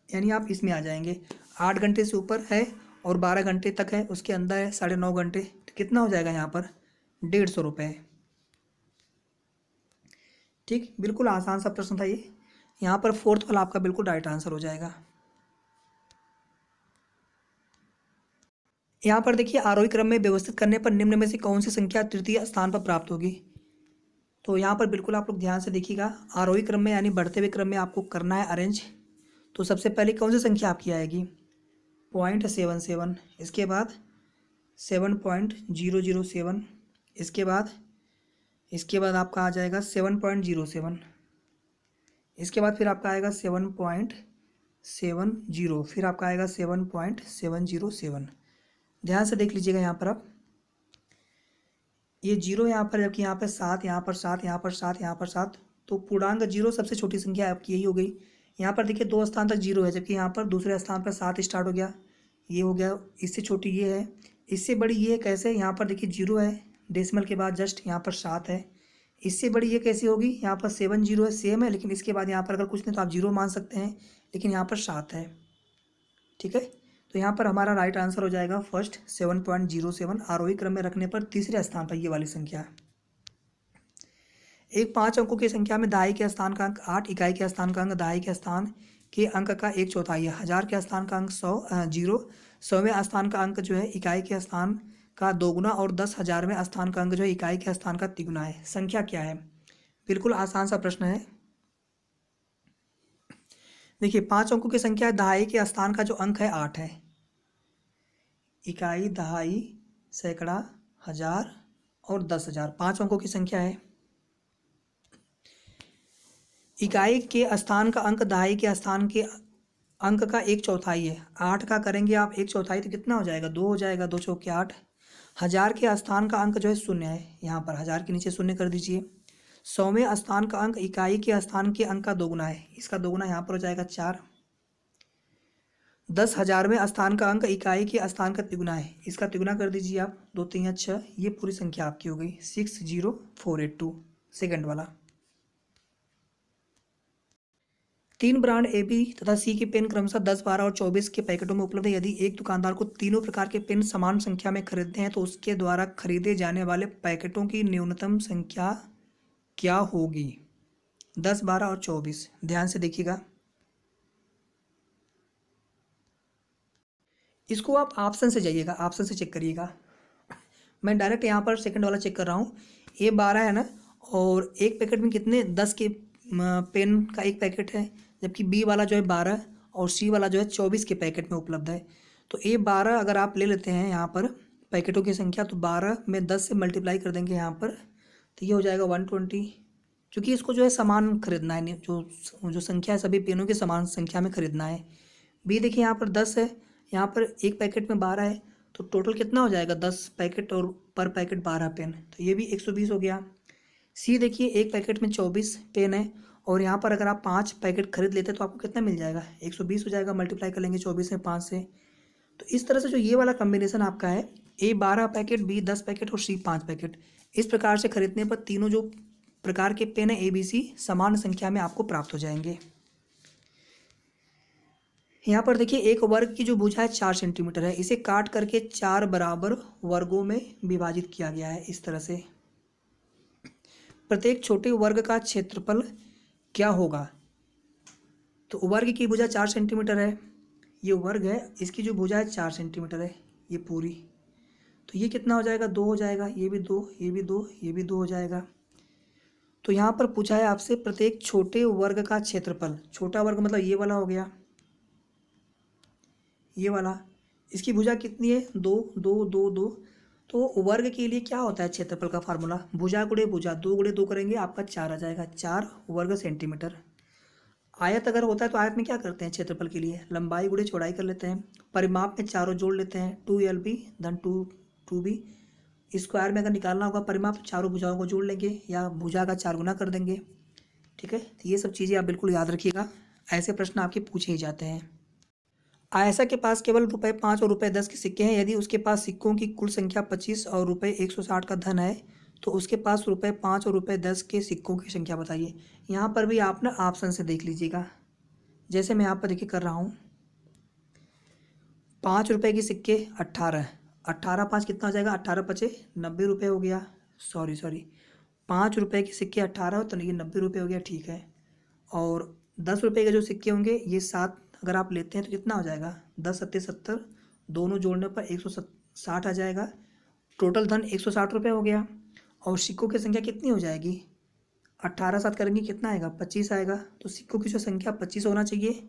यानी आप इसमें आ जाएंगे। 8 घंटे से ऊपर है और 12 घंटे तक है, उसके अंदर है 9.5 घंटे, तो कितना हो जाएगा यहाँ पर? 150 रुपये। ठीक, बिल्कुल आसान सा प्रश्न था ये। यहाँ पर 4th वाला आपका बिल्कुल राइट आंसर हो जाएगा। यहाँ पर देखिए आरोही क्रम में व्यवस्थित करने पर निम्न में से कौन सी संख्या तृतीय स्थान पर प्राप्त होगी? तो यहाँ पर बिल्कुल आप लोग ध्यान से देखिएगा। आरोही क्रम में यानी बढ़ते हुए क्रम में आपको करना है अरेंज। तो सबसे पहले कौन सी संख्या आपकी आएगी? 0.77, इसके बाद 7.007, इसके बाद आपका आ जाएगा 7.07, इसके बाद फिर आपका आएगा 7.70, फिर आपका आएगा 7.707। ध्यान से देख लीजिएगा यहाँ पर आप, ये 0 यहाँ पर, जबकि यहाँ पर 7, यहाँ पर 7, यहाँ पर 7, यहाँ पर 7, तो पूर्णांक 0 सबसे छोटी संख्या आपकी यही हो गई। यहाँ पर देखिए 2 स्थान तक 0 है, जबकि यहाँ पर दूसरे स्थान पर 7 स्टार्ट हो गया, ये हो गया। इससे छोटी ये है, इससे बड़ी ये है। कैसे? यहाँ पर देखिए 0 है, डेसिमल के बाद जस्ट यहाँ पर 7 है। इससे बड़ी ये कैसी होगी? यहाँ पर 70 है, सेम है, लेकिन इसके बाद यहाँ पर अगर कुछ नहीं तो आप 0 मान सकते हैं, लेकिन यहाँ पर 7 है। ठीक है, तो यहाँ पर हमारा राइट आंसर हो जाएगा फर्स्ट 7.07। आरोही क्रम में रखने पर तीसरे स्थान पर ये वाली संख्या। एक 5 अंकों की संख्या में दहाई के स्थान का अंक 8, इकाई के स्थान का अंक दहाई के स्थान के अंक का 1/4 है। 1000 के स्थान का अंक 0, 100वें स्थान का अंक जो है इकाई के स्थान का 2 गुना और 10,000वें स्थान का अंक जो है इकाई के स्थान का 3 गुना है। संख्या क्या है? बिल्कुल आसान सा प्रश्न है। देखिए 5 अंकों की संख्या, दहाई के स्थान का जो अंक है 8 है। इकाई, दहाई, सैकड़ा, 1000 और 10,000 5 अंकों की संख्या है। इकाई के स्थान का अंक दहाई के स्थान के अंक का 1/4 है। 8 का करेंगे आप 1/4 तो कितना हो जाएगा? 2 हो जाएगा, 2 चौके 8। 1000 के स्थान का अंक जो है 0 है, यहाँ पर 1000 के नीचे 0 कर दीजिए। 100वें स्थान का अंक इकाई के स्थान के अंक का 2 गुना है, इसका 2 गुना यहाँ पर हो जाएगा 4। 10,000वें स्थान का अंक इकाई के स्थान का 3 गुना है, इसका 3 गुना कर दीजिए आप, 2 3 6। ये पूरी संख्या आपकी हो गई 60482, सेकंड वाला। 3 ब्रांड ए, बी तथा सी के पेन क्रमशः 10, 12 और 24 के पैकेटों में उपलब्ध है। यदि एक दुकानदार को तीनों प्रकार के पेन समान संख्या में खरीदते हैं तो उसके द्वारा खरीदे जाने वाले पैकेटों की न्यूनतम संख्या क्या होगी? 10, 12 और 24। ध्यान से देखिएगा, इसको आप ऑप्शन से जाइएगा, ऑप्शन से चेक करिएगा। मैं डायरेक्ट यहाँ पर सेकंड वाला चेक कर रहा हूँ। ए 12 है ना, और एक पैकेट में कितने 10 के पेन का एक पैकेट है, जबकि बी वाला जो है 12 और सी वाला जो है 24 के पैकेट में उपलब्ध है। तो ए 12 अगर आप ले लेते हैं यहाँ पर पैकेटों की संख्या, तो 12 में 10 से मल्टीप्लाई कर देंगे यहाँ पर, तो ये हो जाएगा 120। क्योंकि इसको जो है समान खरीदना है, जो संख्या है सभी पेनों की समान संख्या में खरीदना है। बी देखिए यहाँ पर 10 है, यहाँ पर एक पैकेट में 12 है, तो टोटल कितना हो जाएगा? 10 पैकेट और पर पैकेट 12 पेन, तो ये भी 120 हो गया। सी देखिए एक पैकेट में 24 पेन है, और यहाँ पर अगर आप 5 पैकेट खरीद लेते तो आपको कितना मिल जाएगा? 120 हो जाएगा, मल्टीप्लाई कर लेंगे 24 में 5 से। तो इस तरह से जो ये वाला कम्बिनेशन आपका है, ए 12 पैकेट, बी 10 पैकेट और सी 5 पैकेट, इस प्रकार से खरीदने पर तीनों जो प्रकार के पेन है ए, बी, सी समान संख्या में आपको प्राप्त हो जाएंगे। यहाँ पर देखिए एक वर्ग की जो भुजा है 4 सेंटीमीटर है, इसे काट करके 4 बराबर वर्गों में विभाजित किया गया है। इस तरह से प्रत्येक छोटे वर्ग का क्षेत्रफल क्या होगा? तो वर्ग की भुजा 4 सेंटीमीटर है, ये वर्ग है, इसकी जो भुजा है 4 सेंटीमीटर है ये पूरी, तो ये कितना हो जाएगा 2 हो जाएगा, ये भी 2, ये भी 2, ये भी 2 हो जाएगा। तो यहाँ पर पूछा है आपसे प्रत्येक छोटे वर्ग का क्षेत्रफल, छोटा वर्ग मतलब ये वाला हो गया, ये वाला, इसकी भुजा कितनी है 2, 2, 2, 2। तो वर्ग के लिए क्या होता है क्षेत्रफल का फार्मूला, भुजा गुणे भुजा, 2 गुणे 2 करेंगे आपका 4 आ जाएगा, 4 वर्ग सेंटीमीटर। आयत अगर होता है तो आयत में क्या करते हैं क्षेत्रफल के लिए, लंबाई गुणे चौड़ाई कर लेते हैं, परिमाप में चारों जोड़ लेते हैं, 2LB धन 2B। स्क्वायर में अगर निकालना होगा परिमाप तो चारों भुजाओं को जोड़ लेंगे या भुजा का 4 गुना कर देंगे। ठीक है, तो ये सब चीज़ें आप बिल्कुल याद रखिएगा, ऐसे प्रश्न आपके पूछे ही जाते हैं। आयशा के पास केवल ₹5 और ₹10 के सिक्के हैं। यदि उसके पास सिक्कों की कुल संख्या 25 और ₹160 का धन है तो उसके पास ₹5 और ₹10 के सिक्कों की संख्या बताइए। यहाँ पर भी आप ना ऑप्शन से देख लीजिएगा, जैसे मैं यहाँ पर देखिए कर रहा हूँ। 5 रुपये के सिक्के 18, 18 5 कितना हो जाएगा, 18 पचे 90 रुपये हो गया। सॉरी 5 रुपये के सिक्के 18 तो ये 90 रुपये हो गया, ठीक है। और 10 रुपये के जो सिक्के होंगे ये 7 अगर आप लेते हैं तो कितना हो जाएगा, 10 सत्ते 70, दोनों जोड़ने पर 160 आ जाएगा। टोटल धन 160 रुपये हो गया। और सिक्कों की संख्या कितनी हो जाएगी, 18 7 करेंगे कितना आएगा, 25 आएगा। तो सिक्कों की जो संख्या 25 होना चाहिए।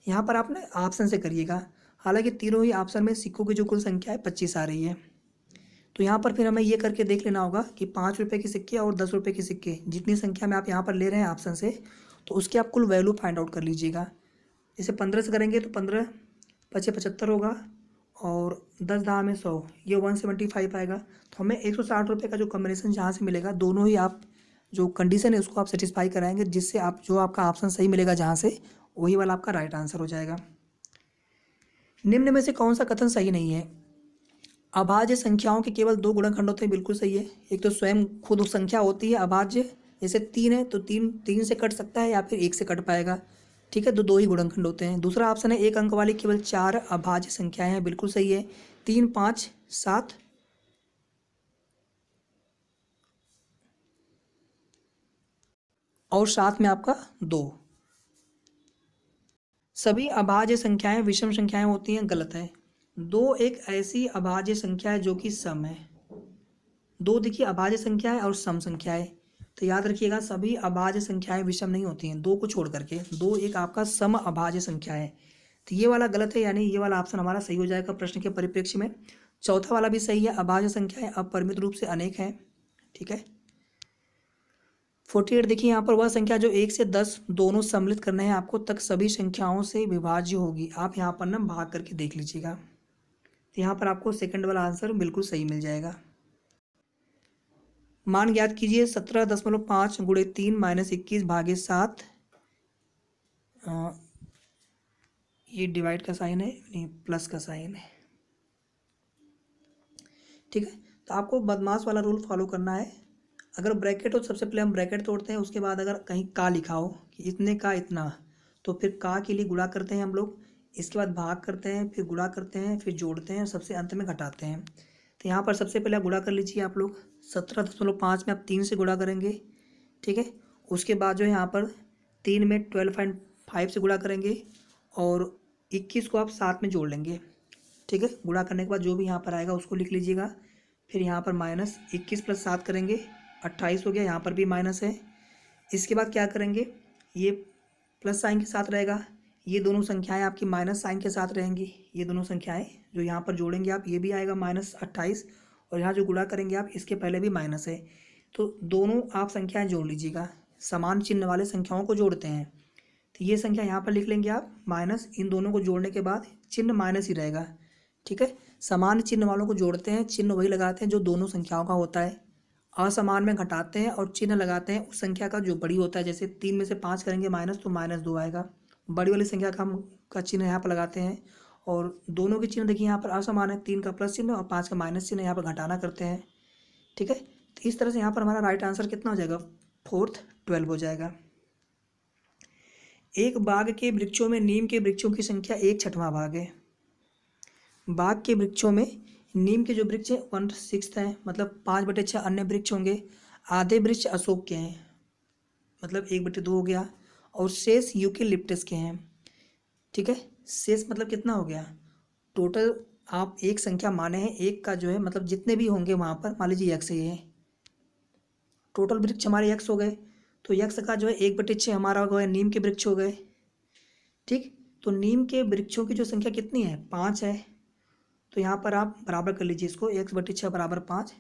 यहाँ पर आपने ऑप्शन से करिएगा, हालांकि तीनों ही ऑप्शन में सिक्कों की जो कुल संख्या है 25 आ रही है। तो यहाँ पर फिर हमें ये करके देख लेना होगा कि 5 रुपये के सिक्के और 10 रुपये के सिक्के जितनी संख्या में आप यहाँ पर ले रहे हैं ऑप्शन से, तो उसके आप कुल वैल्यू फाइंड आउट कर लीजिएगा। जैसे 15 से करेंगे तो 15 पचे 75 होगा और 10 दहा में 100, ये 175 आएगा। तो हमें 160 रुपये का जो कॉम्बिनेशन जहाँ से मिलेगा, दोनों ही आप जो कंडीशन है उसको आप सेटिस्फाई कराएंगे, जिससे आप जो आपका ऑप्शन सही मिलेगा जहाँ से, वही वाला आपका राइट आंसर हो जाएगा। निम्न में से कौन सा कथन सही नहीं है, अभाज्य संख्याओं के केवल 2 गुणनखंड होते हैं, बिल्कुल सही है। एक तो स्वयं खुद संख्या होती है अभाज्य, जैसे 3 है तो 3 से कट सकता है या फिर 1 से कट पाएगा, ठीक है, तो 2 ही गुणनखंड होते हैं। दूसरा ऑप्शन है 1 अंक वाली केवल 4 अभाज्य संख्याएं हैं, बिल्कुल सही है। 3 5 7 और 7 में आपका 2। सभी अभाज्य संख्याएं विषम संख्याएं होती हैं, गलत है। 2 एक ऐसी अभाज्य संख्या है जो कि सम है। 2 देखिए अभाज्य संख्या है और सम संख्या है, तो याद रखिएगा सभी अभाज्य संख्याएं विषम नहीं होती हैं, 2 को छोड़ करके। 2 एक आपका सम अभाज्य संख्या है, तो ये वाला गलत है, यानी ये वाला ऑप्शन हमारा सही हो जाएगा प्रश्न के परिप्रेक्ष्य में। चौथा वाला भी सही है, अभाज्य संख्याएं अपरिमित रूप से अनेक हैं, ठीक है। 48 देखिए यहाँ पर वह संख्या जो 1 से 10 दोनों सम्मिलित करने हैं आपको तक सभी संख्याओं से विभाज्य होगी। आप यहाँ पर ना भाग करके देख लीजिएगा, तो यहाँ पर आपको सेकंड वाला आंसर बिल्कुल सही मिल जाएगा। मान ज्ञात कीजिए 17.5 गुणे 3 माइनस 21 भागे 7, ये डिवाइड का साइन है नहीं प्लस का साइन है, ठीक है। तो आपको बदमाश वाला रूल फॉलो करना है। अगर ब्रैकेट हो सबसे पहले हम ब्रैकेट तोड़ते हैं, उसके बाद अगर कहीं का लिखा हो कि इतने का इतना, तो फिर का के लिए गुणा करते हैं हम लोग, इसके बाद भाग करते हैं, फिर गुणा करते हैं, फिर जोड़ते हैं, सबसे अंत में घटाते हैं। तो यहाँ पर सबसे पहले गुणा कर लीजिए आप लोग, 17.5 में आप 3 से गुणा करेंगे, ठीक है। उसके बाद जो है यहाँ पर 3 में 12.5 से गुणा करेंगे और 21 को आप 7 में जोड़ लेंगे, ठीक है। गुणा करने के बाद जो भी यहाँ पर आएगा उसको लिख लीजिएगा। फिर यहाँ पर माइनस 21 + 7 करेंगे, 28 हो गया, यहाँ पर भी माइनस है। इसके बाद क्या करेंगे, ये प्लस साइन के साथ रहेगा, ये दोनों संख्याएं आपकी माइनस साइन के साथ रहेंगी। ये दोनों संख्याएं जो यहाँ पर जोड़ेंगे आप, ये भी आएगा -28, और यहाँ जो गुणा करेंगे आप इसके पहले भी माइनस है। तो दोनों आप संख्याएं जोड़ लीजिएगा, समान चिन्ह वाले संख्याओं को जोड़ते हैं। तो ये संख्या यहाँ पर लिख लेंगे आप माइनस, इन दोनों को जोड़ने के बाद चिन्ह माइनस ही रहेगा, ठीक है। समान चिन्ह वालों को जोड़ते हैं, चिन्ह वही लगाते हैं जो दोनों संख्याओं का होता है। असमान में घटाते हैं और चिन्ह लगाते हैं उस संख्या का जो बड़ी होता है। जैसे 3 में से 5 करेंगे माइनस तो -2 आएगा, बड़ी वाली संख्या का चिन्ह यहाँ पर लगाते हैं। और दोनों के चिन्ह देखिए यहाँ पर असमान है, 3 का प्लस चिन्ह और 5 का माइनस चिन्ह, यहाँ पर घटाना करते हैं, ठीक है। तो इस तरह से यहाँ पर हमारा राइट आंसर कितना हो जाएगा, 4th 12 हो जाएगा। एक बाग के वृक्षों में नीम के वृक्षों की संख्या 1/6 भाग है। बाग के वृक्षों में नीम के जो वृक्ष हैं 1/6 हैं, मतलब 5/6 अन्य वृक्ष होंगे। आधे वृक्ष अशोक के हैं, मतलब 1/2 हो गया, और शेष यूकेलिप्टस के हैं। ठीक है, शेष मतलब कितना हो गया, टोटल आप एक संख्या माने हैं, एक का जो है मतलब जितने भी होंगे वहाँ पर, मान लीजिए यक्स ये है, टोटल वृक्ष हमारे यक्स हो गए, तो यक्स का जो है 1/6 हमारा हो गया, नीम के वृक्ष हो गए। ठीक, तो नीम के वृक्षों की जो संख्या कितनी है, 5 है। तो यहाँ पर आप बराबर कर लीजिए इसको, 1/6 बराबर 5,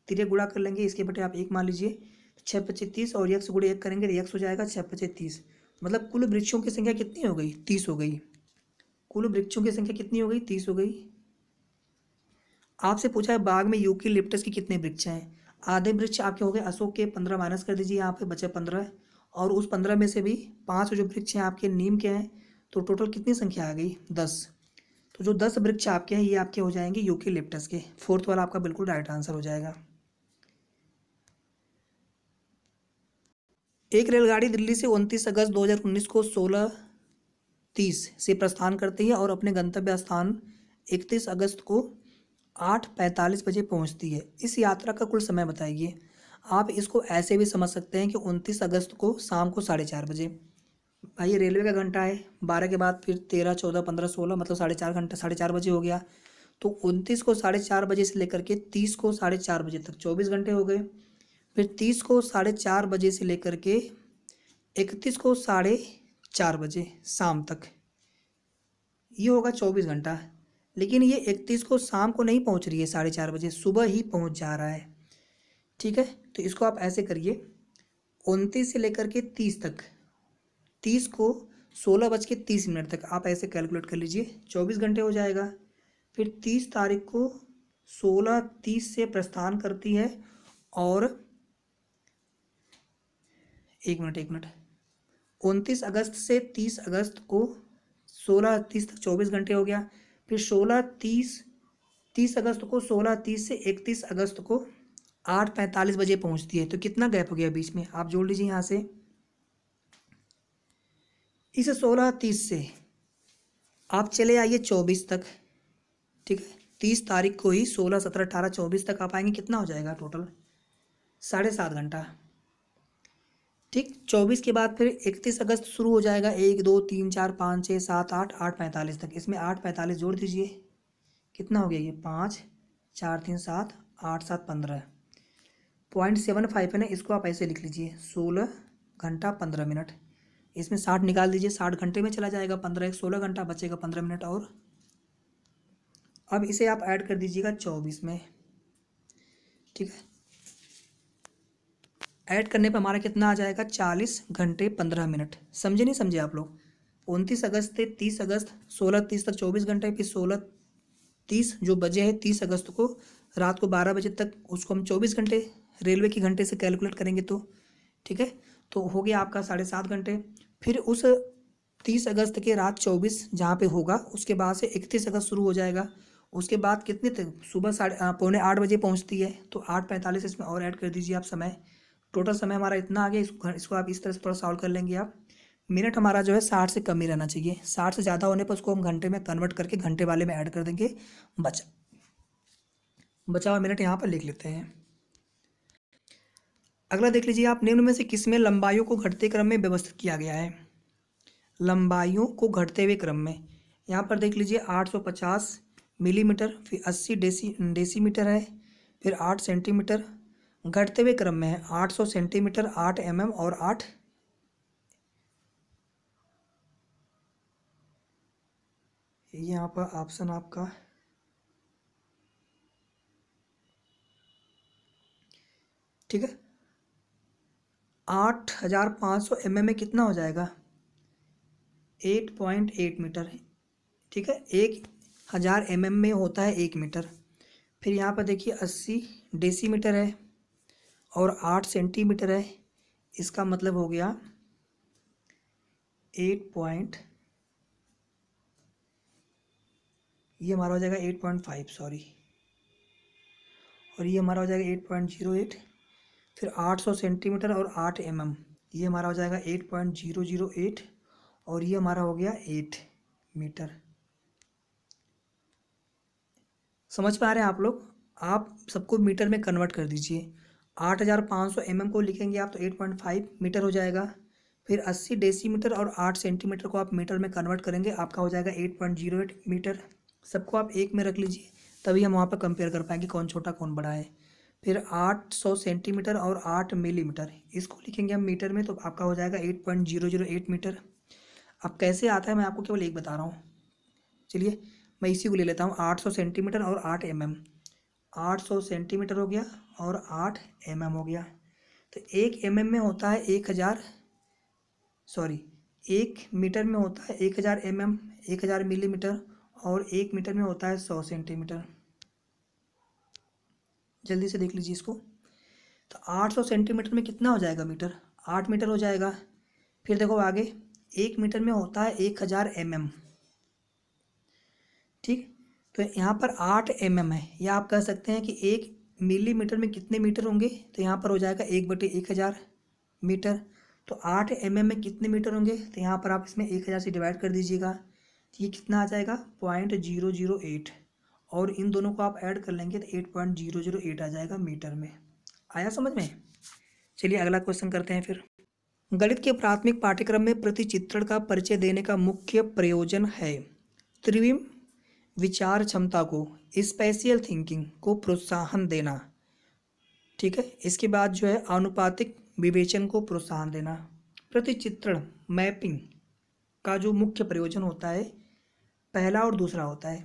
तिरे गुणा कर लेंगे, इसके बटे आप 1 मान लीजिए, 6×5 30, और यक्स गुणे 1 करेंगे तो यक्स हो जाएगा 6×5 30। मतलब कुल वृक्षों की संख्या कितनी हो गई, 30 हो गई। कुल वृक्षों की संख्या कितनी हो गई, 30 हो गई। आपसे पूछा है बाग में यूकेलिप्टस के कितने वृक्ष हैं। आधे वृक्ष आपके हो गए अशोक के, 15 माइनस कर दीजिए, यहाँ पे बचे 15, और उस 15 में से भी 5 जो वृक्ष हैं आपके नीम के हैं, तो टोटल कितनी संख्या आ गई, 10। तो जो 10 वृक्ष आपके हैं ये आपके हो जाएंगे यूकेलिप्टस के। फोर्थ वाला आपका बिल्कुल राइट आंसर हो जाएगा। एक रेलगाड़ी दिल्ली से 29 अगस्त 2019 को 16:30 से प्रस्थान करती है और अपने गंतव्य स्थान 31 अगस्त को 8:45 बजे पहुंचती है। इस यात्रा का कुल समय बताइए। आप इसको ऐसे भी समझ सकते हैं कि 29 अगस्त को शाम को 4:30 बजे, भाई रेलवे का घंटा है, 12 के बाद फिर 13, 14, 15, 16, मतलब 4:30 घंटा, 4:30 बजे हो गया। तो 29 को 4:30 बजे से लेकर के 30 को 4:30 बजे तक 24 घंटे हो गए। फिर 30 को 4:30 बजे से लेकर के 31 को 4:30 बजे शाम तक, ये होगा 24 घंटा। लेकिन ये 31 को शाम को नहीं पहुंच रही है 4:30 बजे, सुबह ही पहुंच जा रहा है। ठीक है, तो इसको आप ऐसे करिए, 29 से लेकर के 30 तक, 30 को 16:30 तक आप ऐसे कैलकुलेट कर लीजिए, 24 घंटे हो जाएगा। फिर 30 तारीख को 16:30 से प्रस्थान करती है, और एक मिनट 29 अगस्त से 30 अगस्त को 16:30 तक 24 घंटे हो गया। फिर 30 अगस्त को 16:30 से 31 अगस्त को 8:45 बजे पहुंचती है। तो कितना गैप हो गया बीच में, आप जोड़ लीजिए यहाँ से। इस 16:30 से आप चले आइए 24 तक। ठीक है, 30 तारीख को ही 16, 17, 18, 24 तक आप आएंगे, कितना हो जाएगा टोटल, 7.5 घंटा। ठीक, 24 के बाद फिर 31 अगस्त शुरू हो जाएगा, 1, 2, 3, 4, 5, 6, 7, 8, 8:45 तक। इसमें 8:45 जोड़ दीजिए, कितना हो गया ये, 5, 4, 3, 7, 8, 7, 15, 0.75 है ना, इसको आप ऐसे लिख लीजिए, 16 घंटा 15 मिनट। इसमें 60 निकाल दीजिए, 60 घंटे में चला जाएगा, 15 1 16 घंटा, बचेगा 15 मिनट और। अब इसे आप ऐड कर दीजिएगा 24 में। ठीक है, ऐड करने पर हमारा कितना आ जाएगा, 40 घंटे 15 मिनट। समझे नहीं समझे आप लोग, 29 अगस्त से 30 अगस्त 16:30 तक 24 घंटे, फिर 16:30 जो बजे है 30 अगस्त को रात को 12 बजे तक, उसको हम 24 घंटे रेलवे की घंटे से कैलकुलेट करेंगे तो। ठीक है, तो हो गया आपका 7.5 घंटे। फिर उस 30 अगस्त के रात 24 जहाँ पे होगा, उसके बाद से 31 अगस्त शुरू हो जाएगा। उसके बाद कितने तक, सुबह 7:45 बजे पहुँचती है, तो 8:45 इसमें और ऐड कर दीजिए आप समय। टोटल समय हमारा इतना आ गया। इसको आप इस तरह से थोड़ा सॉल्व कर लेंगे आप। मिनट हमारा जो है 60 से कम ही रहना चाहिए, 60 से ज़्यादा होने पर उसको हम घंटे में कन्वर्ट करके घंटे वाले में ऐड कर देंगे। बचा हुआ मिनट यहाँ पर लिख लेते हैं। अगला देख लीजिए आप, निम्न में से किसमें लंबाइयों को घटते क्रम में व्यवस्थित किया गया है। लंबाइयों को घटते हुए क्रम में, यहाँ पर देख लीजिए 850 मिलीमीटर, फिर 80 डेसीमीटर है, फिर 8 सेंटीमीटर। घटते हुए क्रम में है 800 सेंटीमीटर, 8 mm और 8, यहाँ पर ऑप्शन आपका ठीक है, 8500 mm में कितना हो जाएगा, 8.8 मीटर। ठीक है, 1000 mm में होता है 1 मीटर। फिर यहाँ पर देखिए 80 डेसीमीटर है और 8 सेंटीमीटर है, इसका मतलब हो गया 8 ये हमारा हो जाएगा 8.5 सॉरी, और ये हमारा हो जाएगा 8.08। फिर 800 सेंटीमीटर और 8 mm, ये हमारा हो जाएगा 8.008, और ये हमारा हो गया 8 मीटर। समझ पा रहे हैं आप लोग, आप सबको मीटर में कन्वर्ट कर दीजिए। 8500 mm को लिखेंगे आप तो 8.5 मीटर हो जाएगा। फिर 80 डेसीमीटर और 8 सेंटीमीटर को आप मीटर में कन्वर्ट करेंगे, आपका हो जाएगा 8.08 मीटर। सबको आप एक में रख लीजिए, तभी हम वहाँ पर कंपेयर कर पाएंगे कौन छोटा कौन बड़ा है। फिर 800 सेंटीमीटर और 8 मिलीमीटर, इसको लिखेंगे हम मीटर में, तो आपका हो जाएगा 8.008 मीटर। अब कैसे आता है मैं आपको केवल एक बता रहा हूँ। चलिए मैं इसी को ले लेता हूँ, 800 सेंटीमीटर और 8 mm। 800 सेंटीमीटर हो गया और 8 mm हो गया। तो 1 mm में होता है 1 मीटर में होता है 1000 mm, 1000 मिलीमीटर, और 1 मीटर में होता है 100 सेंटीमीटर। जल्दी से देख लीजिए इसको। तो 800 सेंटीमीटर में कितना हो जाएगा मीटर? 8 मीटर हो जाएगा। फिर देखो आगे, 1 मीटर में होता है 1000 mm। ठीक, तो यहाँ पर 8 mm है, या आप कह सकते हैं कि 1 मिलीमीटर में कितने मीटर होंगे, तो यहाँ पर हो जाएगा 1/1000 मीटर। तो 8 mm में कितने मीटर होंगे, तो यहाँ पर आप इसमें 1000 से डिवाइड कर दीजिएगा, तो ये कितना आ जाएगा 0.008, और इन दोनों को आप ऐड कर लेंगे तो 8.008 आ जाएगा मीटर में। आया समझ में? चलिए अगला क्वेश्चन करते हैं। फिर गणित के प्राथमिक पाठ्यक्रम में प्रतिचित्रण का परिचय देने का मुख्य प्रयोजन है त्रिविम विचार क्षमता को, स्पेशियल थिंकिंग को प्रोत्साहन देना। ठीक है, इसके बाद जो है आनुपातिक विवेचन को प्रोत्साहन देना। प्रतिचित्रण मैपिंग का जो मुख्य प्रयोजन होता है, पहला और दूसरा होता है।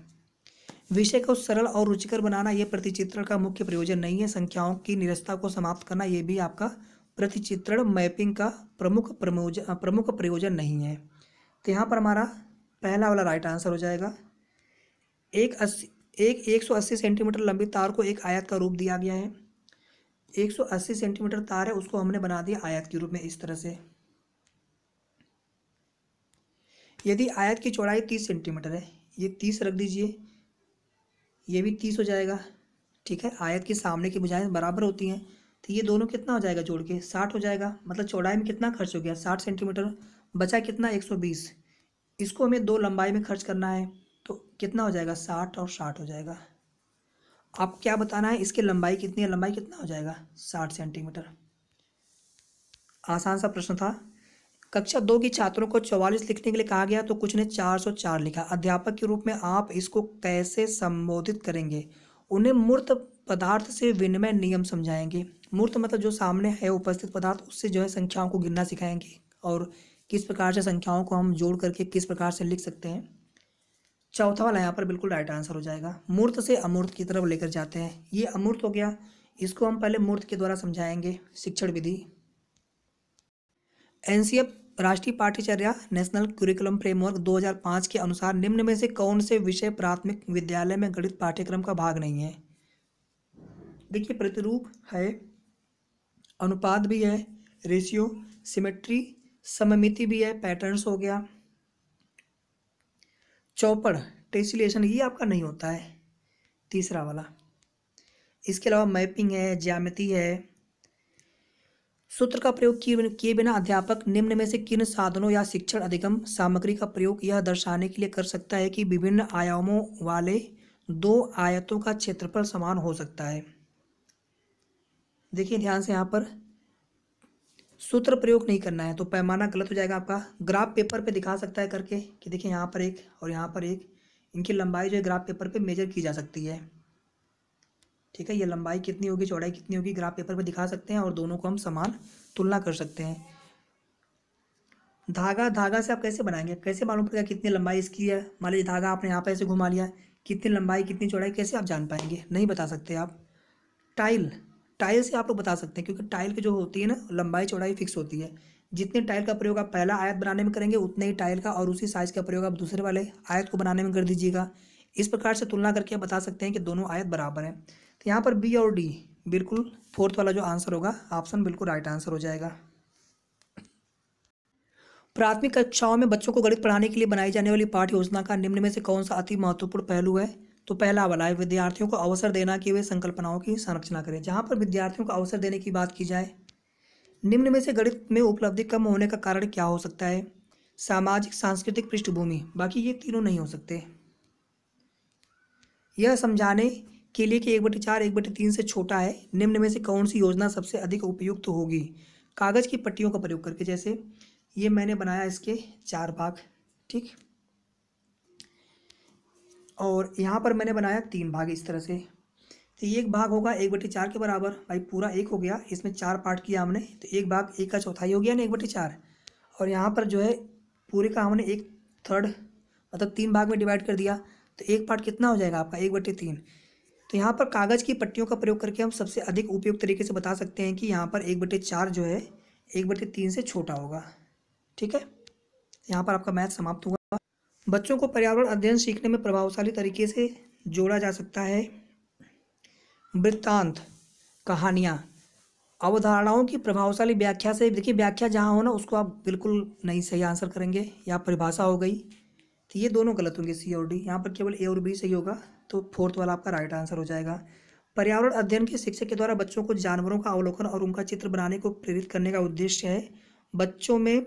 विषय को सरल और रुचिकर बनाना, यह प्रतिचित्रण का मुख्य प्रयोजन नहीं है। संख्याओं की निरस्तता को समाप्त करना, यह भी आपका प्रतिचित्रण मैपिंग का प्रमुख प्रयोजन नहीं है। तो यहाँ पर हमारा पहला वाला राइट आंसर हो जाएगा। एक 180 सेंटीमीटर लंबी तार को एक आयत का रूप दिया गया है। 180 सेंटीमीटर तार है, उसको हमने बना दिया आयत के रूप में इस तरह से। यदि आयत की चौड़ाई 30 सेंटीमीटर है, ये 30 रख दीजिए, ये भी 30 हो जाएगा। ठीक है, आयत की सामने की भुजाएं बराबर होती हैं, तो ये दोनों कितना हो जाएगा जोड़ के 60 हो जाएगा। मतलब चौड़ाई में कितना खर्च हो गया 60 सेंटीमीटर, बचा कितना 120। इसको हमें 2 लंबाई में खर्च करना है, तो कितना हो जाएगा 60 और 60 हो जाएगा। आप क्या बताना है, इसकी लंबाई कितनी है? लंबाई कितना हो जाएगा 60 सेंटीमीटर। आसान सा प्रश्न था। कक्षा 2 की छात्रों को 44 लिखने के लिए कहा गया, तो कुछ ने 404 लिखा। अध्यापक के रूप में आप इसको कैसे संबोधित करेंगे? उन्हें मूर्त पदार्थ से विनिमय नियम समझाएंगे। मूर्त मतलब जो सामने है उपस्थित पदार्थ, उससे जो है संख्याओं को गिनना सिखाएंगे, और किस प्रकार से संख्याओं को हम जोड़ करके किस प्रकार से लिख सकते हैं। चौथा वाला यहाँ पर बिल्कुल राइट आंसर हो जाएगा। मूर्त से अमूर्त की तरफ लेकर जाते हैं, ये अमूर्त हो गया, इसको हम पहले मूर्त के द्वारा समझाएंगे। शिक्षण विधि एनसीएफ राष्ट्रीय पाठ्यचर्या नेशनल करिकुलम फ्रेमवर्क 2005 के अनुसार निम्न में से कौन से विषय प्राथमिक विद्यालय में गणित पाठ्यक्रम का भाग नहीं है? देखिए, प्रतिरूप है, अनुपात भी है, रेशियो, सिमेट्री, सममिति भी है, पैटर्न्स हो गया, चौपड़ टेसिलेशन, ये आपका नहीं होता है तीसरा वाला। इसके अलावा मैपिंग है, ज्यामिति है। सूत्र का प्रयोग किए बिना अध्यापक निम्न में से किन साधनों या शिक्षण अधिगम सामग्री का प्रयोग यह दर्शाने के लिए कर सकता है कि विभिन्न आयामों वाले 2 आयतों का क्षेत्रफल समान हो सकता है? देखिए ध्यान से, यहाँ पर सूत्र प्रयोग नहीं करना है, तो पैमाना गलत हो जाएगा आपका। ग्राफ पेपर पे दिखा सकता है करके कि देखिए यहाँ पर एक और यहाँ पर एक, इनकी लंबाई जो है ग्राफ पेपर पे मेजर की जा सकती है। ठीक है, ये लंबाई कितनी होगी, चौड़ाई कितनी होगी, ग्राफ पेपर पे दिखा सकते हैं, और दोनों को हम समान तुलना कर सकते हैं। धागा से आप कैसे बनाएंगे? कैसे मालूम पड़ेगा कितनी लंबाई इसकी है? मान लीजिए धागा आपने यहाँ पर ऐसे घुमा लिया, कितनी लंबाई कितनी चौड़ाई कैसे आप जान पाएंगे? नहीं बता सकते आप। टाइल से आप लोग बता सकते हैं, क्योंकि टाइल की जो होती है ना, लंबाई चौड़ाई फिक्स होती है। जितने टाइल का प्रयोग आप पहला आयत बनाने में करेंगे, उतने ही टाइल का और उसी साइज का प्रयोग आप दूसरे वाले आयत को बनाने में कर दीजिएगा। इस प्रकार से तुलना करके आप बता सकते हैं कि दोनों आयत बराबर हैं। तो यहाँ पर बी और डी बिल्कुल, फोर्थ वाला जो आंसर होगा ऑप्शन बिल्कुल राइट आंसर हो जाएगा। प्राथमिक कक्षाओं में बच्चों को गणित पढ़ाने के लिए बनाई जाने वाली पाठ्य योजना का निम्न में से कौन सा अति महत्वपूर्ण पहलू है? तो पहला वाला है विद्यार्थियों को अवसर देना कि वे संकल्पनाओं की संरचना करें। जहाँ पर विद्यार्थियों को अवसर देने की बात की जाए, निम्न में से गणित में उपलब्धि कम होने का कारण क्या हो सकता है? सामाजिक सांस्कृतिक पृष्ठभूमि, बाकी ये तीनों नहीं हो सकते। यह समझाने के लिए कि 1/4 1/3 से छोटा है, निम्न में से कौन सी योजना सबसे अधिक उपयुक्त होगी? कागज की पट्टियों का प्रयोग करके, जैसे ये मैंने बनाया इसके 4 भाग, ठीक। और यहाँ पर मैंने बनाया 3 भाग इस तरह से। तो ये एक भाग होगा 1/4 के बराबर, भाई पूरा 1 हो गया, इसमें 4 पार्ट किया हमने, तो एक भाग 1 का चौथाई हो गया ना 1/4। और यहाँ पर जो है पूरे का हमने 1/3 मतलब 3 भाग में डिवाइड कर दिया, तो एक पार्ट कितना हो जाएगा आपका 1/3। तो यहाँ पर कागज़ की पट्टियों का प्रयोग करके हम सबसे अधिक उपयुक्त तरीके से बता सकते हैं कि यहाँ पर 1/4 जो है 1/3 से छोटा होगा, ठीक है। यहाँ पर आपका मैथ समाप्त हुआ। बच्चों को पर्यावरण अध्ययन सीखने में प्रभावशाली तरीके से जोड़ा जा सकता है। वृत्तांत, कहानियाँ, अवधारणाओं की प्रभावशाली व्याख्या से। देखिए व्याख्या जहाँ हो ना उसको आप बिल्कुल नहीं सही आंसर करेंगे, या परिभाषा हो गई, तो ये दोनों गलत होंगे सी और डी। यहाँ पर केवल ए और बी सही होगा, तो 4th वाला आपका राइट आंसर हो जाएगा। पर्यावरण अध्ययन के शिक्षक के द्वारा बच्चों को जानवरों का अवलोकन और उनका चित्र बनाने को प्रेरित करने का उद्देश्य है बच्चों में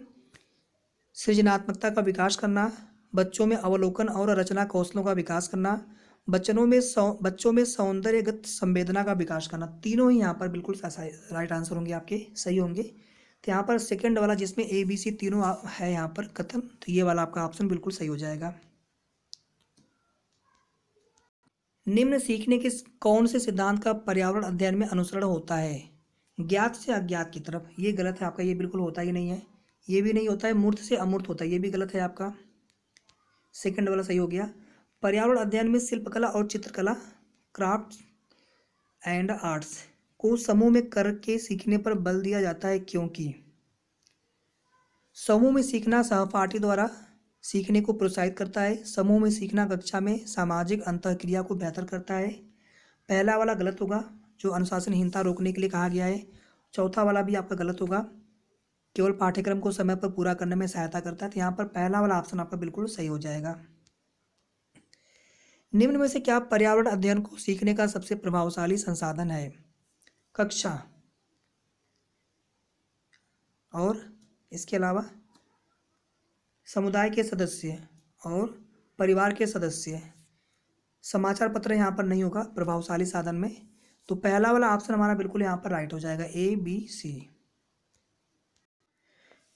सृजनात्मकता का विकास करना, बच्चों में अवलोकन और रचना कौशलों का विकास करना, बच्चों में सौंदर्यगत संवेदना का विकास करना। तीनों ही यहाँ पर बिल्कुल राइट आंसर होंगे, आपके सही होंगे। तो यहाँ पर सेकंड वाला जिसमें ए बी सी तीनों है यहाँ पर कथन, तो ये वाला आपका ऑप्शन बिल्कुल सही हो जाएगा। निम्न सीखने के कौन से सिद्धांत का पर्यावरण अध्ययन में अनुसरण होता है? ज्ञात से अज्ञात की तरफ, ये गलत है आपका, ये बिल्कुल होता ही नहीं है। ये भी नहीं होता है। मूर्त से अमूर्त होता है, ये भी गलत है आपका, सेकंड वाला सही हो गया। पर्यावरण अध्ययन में शिल्पकला और चित्रकला, क्राफ्ट एंड आर्ट्स को समूह में करके सीखने पर बल दिया जाता है, क्योंकि समूह में सीखना सहपाठी द्वारा सीखने को प्रोत्साहित करता है। समूह में सीखना कक्षा में सामाजिक अंतःक्रिया को बेहतर करता है। पहला वाला गलत होगा, जो अनुशासनहीनता रोकने के लिए कहा गया है। चौथा वाला भी आपका गलत होगा, केवल पाठ्यक्रम को समय पर पूरा करने में सहायता करता है। तो यहाँ पर पहला वाला ऑप्शन आपका बिल्कुल सही हो जाएगा। निम्न में से क्या पर्यावरण अध्ययन को सीखने का सबसे प्रभावशाली संसाधन है? कक्षा और इसके अलावा समुदाय के सदस्य और परिवार के सदस्य। समाचार पत्र यहाँ पर नहीं होगा प्रभावशाली साधन में, तो पहला वाला ऑप्शन हमारा बिल्कुल यहाँ पर राइट हो जाएगा, ए बी सी।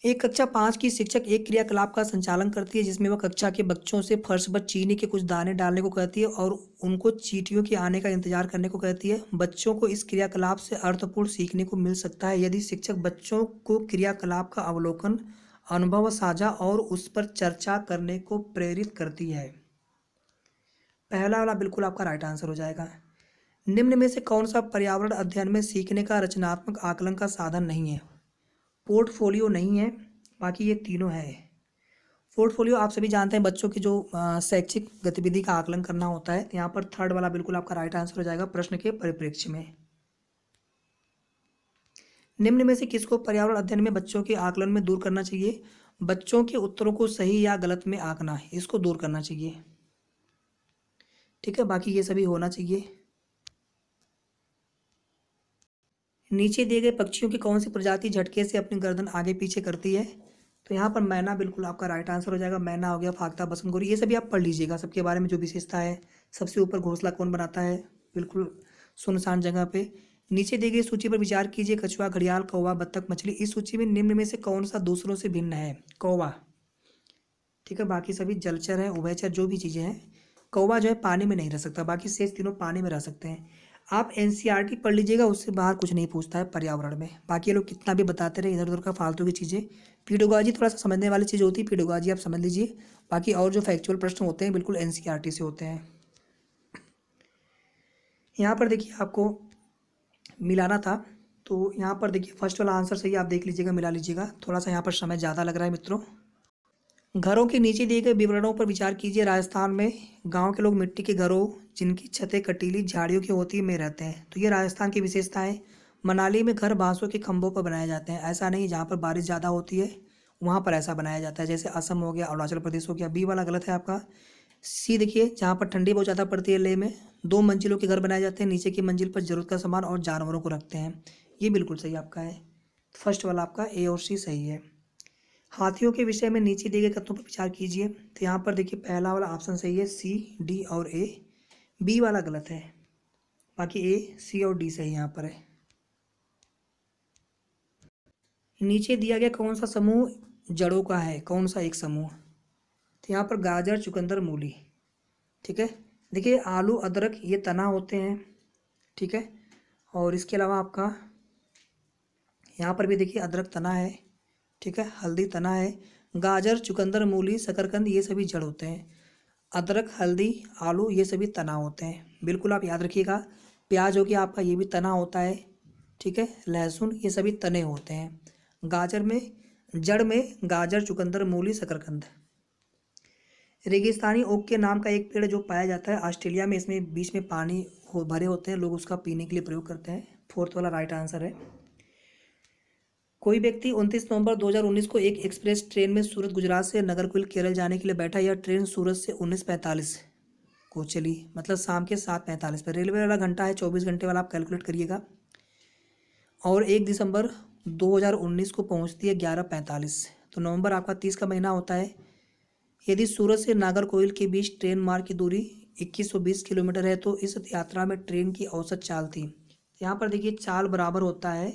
एक कक्षा 5 की शिक्षक एक क्रियाकलाप का संचालन करती है जिसमें वह कक्षा के बच्चों से फर्श पर चीनी के कुछ दाने डालने को कहती है और उनको चींटियों के आने का इंतजार करने को कहती है। बच्चों को इस क्रियाकलाप से अर्थपूर्ण सीखने को मिल सकता है यदि शिक्षक बच्चों को क्रियाकलाप का अवलोकन, अनुभव साझा और उस पर चर्चा करने को प्रेरित करती है। पहला वाला बिल्कुल आपका राइट आंसर हो जाएगा। निम्न में से कौन सा पर्यावरण अध्ययन में सीखने का रचनात्मक आकलन का साधन नहीं है? पोर्टफोलियो नहीं है, बाकी ये तीनों है। पोर्टफोलियो आप सभी जानते हैं बच्चों की जो शैक्षिक गतिविधि का आकलन करना होता है, तो यहाँ पर थर्ड वाला बिल्कुल आपका राइट आंसर हो जाएगा प्रश्न के परिप्रेक्ष्य में। निम्न में से किसको पर्यावरण अध्ययन में बच्चों के आकलन में दूर करना चाहिए? बच्चों के उत्तरों को सही या गलत में आंकना, इसको दूर करना चाहिए, ठीक है। बाकी ये सभी होना चाहिए। नीचे दिए गए पक्षियों की कौन सी प्रजाति झटके से अपनी गर्दन आगे पीछे करती है? तो यहाँ पर मैना बिल्कुल आपका राइट आंसर हो जाएगा। मैना हो गया, फाख्ता, बसंतगोरी, ये सभी आप पढ़ लीजिएगा, सबके बारे में जो विशेषता है। सबसे ऊपर घोंसला कौन बनाता है? बिल्कुल सुनसान जगह पे। नीचे दी गई सूची पर विचार कीजिए। कछुआ, घड़ियाल, कौवा, बत्तख, मछली। इस सूची में निम्न में से कौन सा दूसरों से भिन्न है? कौवा, ठीक है। बाकी सभी जलचर हैं, उभयचर, जो भी चीज़ें हैं। कौवा जो है पानी में नहीं रह सकता, बाकी शेष तीनों पानी में रह सकते हैं। आप एनसीईआरटी पढ़ लीजिएगा, उससे बाहर कुछ नहीं पूछता है पर्यावरण में। बाकी ये लोग कितना भी बताते रहे इधर उधर का फालतू की चीज़ें। पीडोलॉजी थोड़ा सा समझने वाली चीज़ होती है, पीडोलॉजी आप समझ लीजिए। बाकी और जो फैक्चुअल प्रश्न होते हैं बिल्कुल एनसीईआरटी से होते हैं। यहाँ पर देखिए आपको मिलाना था, तो यहाँ पर देखिए फर्स्ट वाला आंसर सही, आप देख लीजिएगा, मिला लीजिएगा। थोड़ा सा यहाँ पर समय ज़्यादा लग रहा है मित्रों। घरों के नीचे दिए गए विवरणों पर विचार कीजिए। राजस्थान में गांव के लोग मिट्टी के घरों जिनकी छतें कटीली झाड़ियों की होती है में रहते हैं, तो ये राजस्थान की विशेषता है। मनाली में घर बांसों के खंभों पर बनाए जाते हैं, ऐसा नहीं जहाँ पर बारिश ज़्यादा होती है वहाँ पर ऐसा बनाया जाता है, जैसे असम हो गया, अरुणाचल प्रदेश हो गया। बी वाला गलत है आपका। सी देखिए, जहाँ पर ठंडी बहुत ज़्यादा पड़ती है, लेह में 2 मंजिलों के घर बनाए जाते हैं, नीचे की मंजिल पर जरूरत का सामान और जानवरों को रखते हैं। ये बिल्कुल सही आपका है। फर्स्ट वाला आपका ए और सी सही है। हाथियों के विषय में नीचे दिए गए कथनों पर विचार कीजिए। तो यहाँ पर देखिए पहला वाला ऑप्शन सही है, सी, डी और ए। बी वाला गलत है, बाकी ए, सी और डी सही यहाँ पर है। नीचे दिया गया कौन सा समूह जड़ों का है कौन सा एक समूह? तो यहाँ पर गाजर, चुकंदर, मूली। ठीक है, देखिए आलू, अदरक ये तना होते हैं। ठीक है, और इसके अलावा आपका यहाँ पर भी देखिए अदरक तना है। ठीक है, हल्दी तना है। गाजर, चुकंदर, मूली, शकरकंद ये सभी जड़ होते हैं। अदरक, हल्दी, आलू ये सभी तना होते हैं। बिल्कुल आप याद रखिएगा। प्याज हो गया आपका, ये भी तना होता है। ठीक है, लहसुन ये सभी तने होते हैं। गाजर में, जड़ में गाजर, चुकंदर, मूली, शकरकंद। रेगिस्तानी ओक के नाम का एक पेड़ जो पाया जाता है ऑस्ट्रेलिया में, इसमें बीच में पानी भरे होते हैं, लोग उसका पीने के लिए प्रयोग करते हैं। फोर्थ वाला राइट आंसर है। कोई व्यक्ति 29 नवंबर 2019 को एक एक्सप्रेस ट्रेन में सूरत गुजरात से नागरकोइल केरल जाने के लिए बैठा। यह ट्रेन सूरत से 19:45 को चली, मतलब शाम के 7:45 पर। रेलवे वाला घंटा है 24 घंटे वाला, आप कैलकुलेट करिएगा। और 1 दिसंबर 2019 को पहुंचती है 11:45। तो नवंबर आपका 30 का महीना होता है। यदि सूरत से नागरकोइल के बीच ट्रेन मार्ग की दूरी 2120 किलोमीटर है तो इस यात्रा में ट्रेन की औसत चाल थी। यहाँ पर देखिए चाल बराबर होता है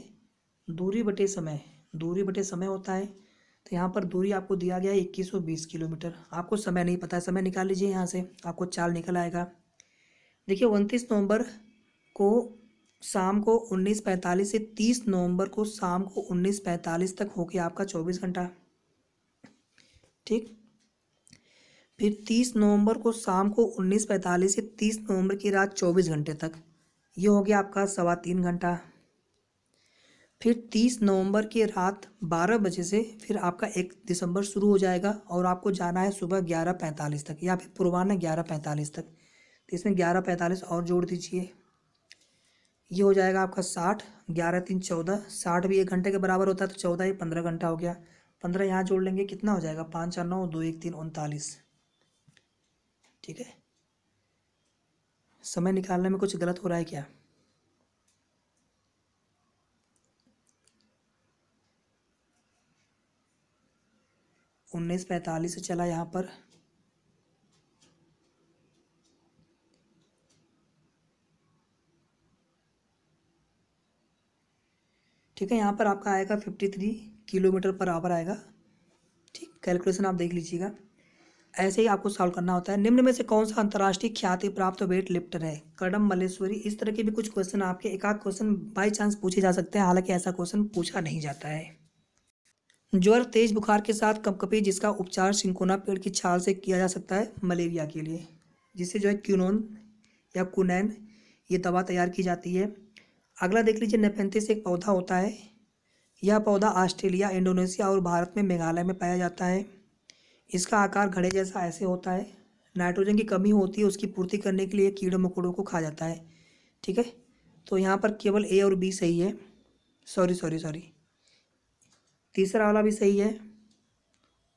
दूरी बटे समय, दूरी बटे समय होता है। तो यहाँ पर दूरी आपको दिया गया है 2120 किलोमीटर। आपको समय नहीं पता है, समय निकाल लीजिए, यहाँ से आपको चाल निकल आएगा। देखिए 29 नवंबर को शाम को 19:45 से 30 नवंबर को शाम को 19:45 तक हो गया आपका 24 घंटा। ठीक, फिर 30 नवंबर को शाम को 19:45 से 30 नवंबर की रात 24 घंटे तक, ये हो गया आपका 3.25 घंटा। फिर 30 नवंबर की रात 12 बजे से फिर आपका 1 दिसंबर शुरू हो जाएगा और आपको जाना है सुबह 11:45 तक या फिर पूर्वाह्न 11:45 तक। तो इसमें 11:45 और जोड़ दीजिए, ये हो जाएगा आपका 60। 11 3 14, 60 भी 1 घंटे के बराबर होता है तो 14 ये 15 घंटा हो गया। 15 यहाँ जोड़ लेंगे, कितना हो जाएगा? 5 4 9 2 1 3 39। ठीक है, समय निकालने में कुछ गलत हो रहा है क्या? उन्नीस 45 से चला यहाँ पर, ठीक है, यहाँ पर आपका आएगा 53 किलोमीटर पर आवर आएगा। ठीक, कैलकुलेशन आप देख लीजिएगा। ऐसे ही आपको सॉल्व करना होता है। निम्न में से कौन सा अंतर्राष्ट्रीय ख्याति प्राप्त वेट लिफ्टर है? कर्डम मल्लेश्वरी। इस तरह के भी कुछ क्वेश्चन आपके एक आध क्वेश्चन बाई चांस पूछे जा सकते हैं, हालांकि ऐसा क्वेश्चन पूछा नहीं जाता है। ज्वर, तेज बुखार के साथ कपकपी, जिसका उपचार सिंकोना पेड़ की छाल से किया जा सकता है मलेरिया के लिए, जिससे जो है क्यूनोन या कुनैन ये दवा तैयार की जाती है। अगला देख लीजिए, नेपेंथिस एक पौधा होता है। यह पौधा ऑस्ट्रेलिया, इंडोनेशिया और भारत में मेघालय में पाया जाता है। इसका आकार घड़े जैसा ऐसे होता है। नाइट्रोजन की कमी होती है, उसकी पूर्ति करने के लिए कीड़े मकोड़ों को खा जाता है। ठीक है, तो यहाँ पर केवल ए और बी सही है। सॉरी, तीसरा वाला भी सही है।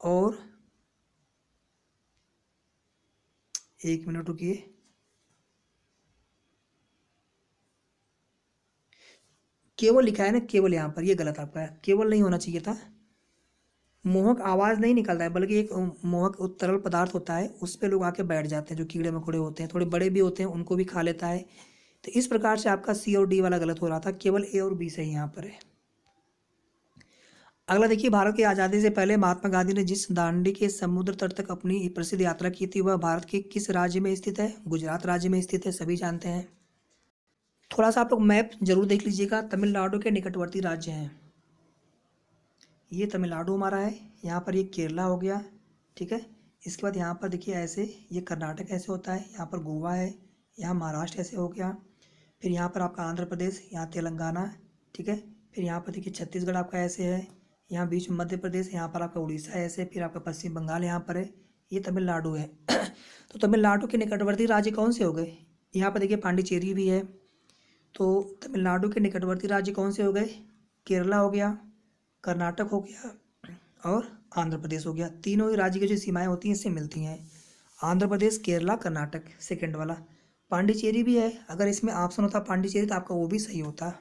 और 1 मिनट रुकिए, केवल लिखा है ना, केवल यहाँ पर ये गलत आपका है, केवल नहीं होना चाहिए था। मोहक आवाज़ नहीं निकलता है, बल्कि एक मोहक तरल पदार्थ होता है, उस पर लोग आके बैठ जाते हैं। जो कीड़े मकोड़े होते हैं, थोड़े बड़े भी होते हैं, उनको भी खा लेता है। तो इस प्रकार से आपका सी और डी वाला गलत हो रहा था, केवल ए और बी सही यहाँ पर है। अगला देखिए, भारत की आज़ादी से पहले महात्मा गांधी ने जिस दांडी के समुद्र तट तक अपनी प्रसिद्ध यात्रा की थी, वह भारत के किस राज्य में स्थित है? गुजरात राज्य में स्थित है, सभी जानते हैं। थोड़ा सा आप लोग मैप जरूर देख लीजिएगा। तमिलनाडु के निकटवर्ती राज्य हैं, ये तमिलनाडु हमारा है, यहाँ पर ये केरला हो गया। ठीक है, इसके बाद यहाँ पर देखिए ऐसे ये कर्नाटक ऐसे होता है, यहाँ पर गोवा है, यहाँ महाराष्ट्र ऐसे हो गया। फिर यहाँ पर आपका आंध्र प्रदेश, यहाँ तेलंगाना। ठीक है, फिर यहाँ पर देखिए छत्तीसगढ़ आपका ऐसे है, यहाँ बीच में मध्य प्रदेश, यहाँ पर आपका उड़ीसा ऐसे, फिर आपका पश्चिम बंगाल यहाँ पर है, ये तमिलनाडु है। तो तमिलनाडु के निकटवर्ती राज्य कौन से हो गए? यहाँ पर देखिए पांडिचेरी भी है। तो तमिलनाडु के निकटवर्ती राज्य कौन से हो गए? केरला हो गया, कर्नाटक हो गया और आंध्र प्रदेश हो गया। तीनों ही राज्य की जो सीमाएं होती हैं इससे मिलती हैं, आंध्र प्रदेश, केरला, कर्नाटक। सेकंड वाला पांडिचेरी भी है, अगर इसमें ऑप्शन होता पांडिचेरी तो आपका वो भी सही होता।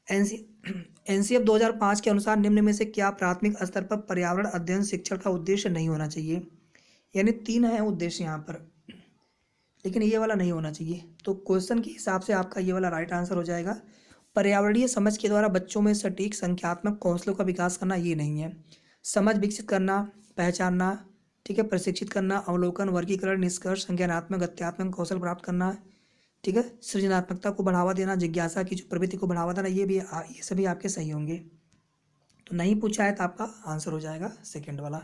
एनसीएफ 2005 के अनुसार निम्न में से क्या प्राथमिक स्तर पर पर्यावरण अध्ययन शिक्षण का उद्देश्य नहीं होना चाहिए? यानी 3 है उद्देश्य यहाँ पर, लेकिन ये वाला नहीं होना चाहिए। तो क्वेश्चन के हिसाब से आपका ये वाला राइट आंसर हो जाएगा। पर्यावरणीय समझ के द्वारा बच्चों में सटीक संख्यात्मक कौशलों का विकास करना ये नहीं है। समझ विकसित करना, पहचानना, ठीक है, प्रशिक्षित करना, अवलोकन, वर्गीकरण, निष्कर्ष, संज्ञानात्मक, गत्यात्मक कौशल प्राप्त करना, ठीक है, सृजनात्मकता को बढ़ावा देना, जिज्ञासा की जो प्रवृत्ति को बढ़ावा देना, ये सभी आपके सही होंगे। तो नहीं पूछा है तो आपका आंसर हो जाएगा सेकंड वाला।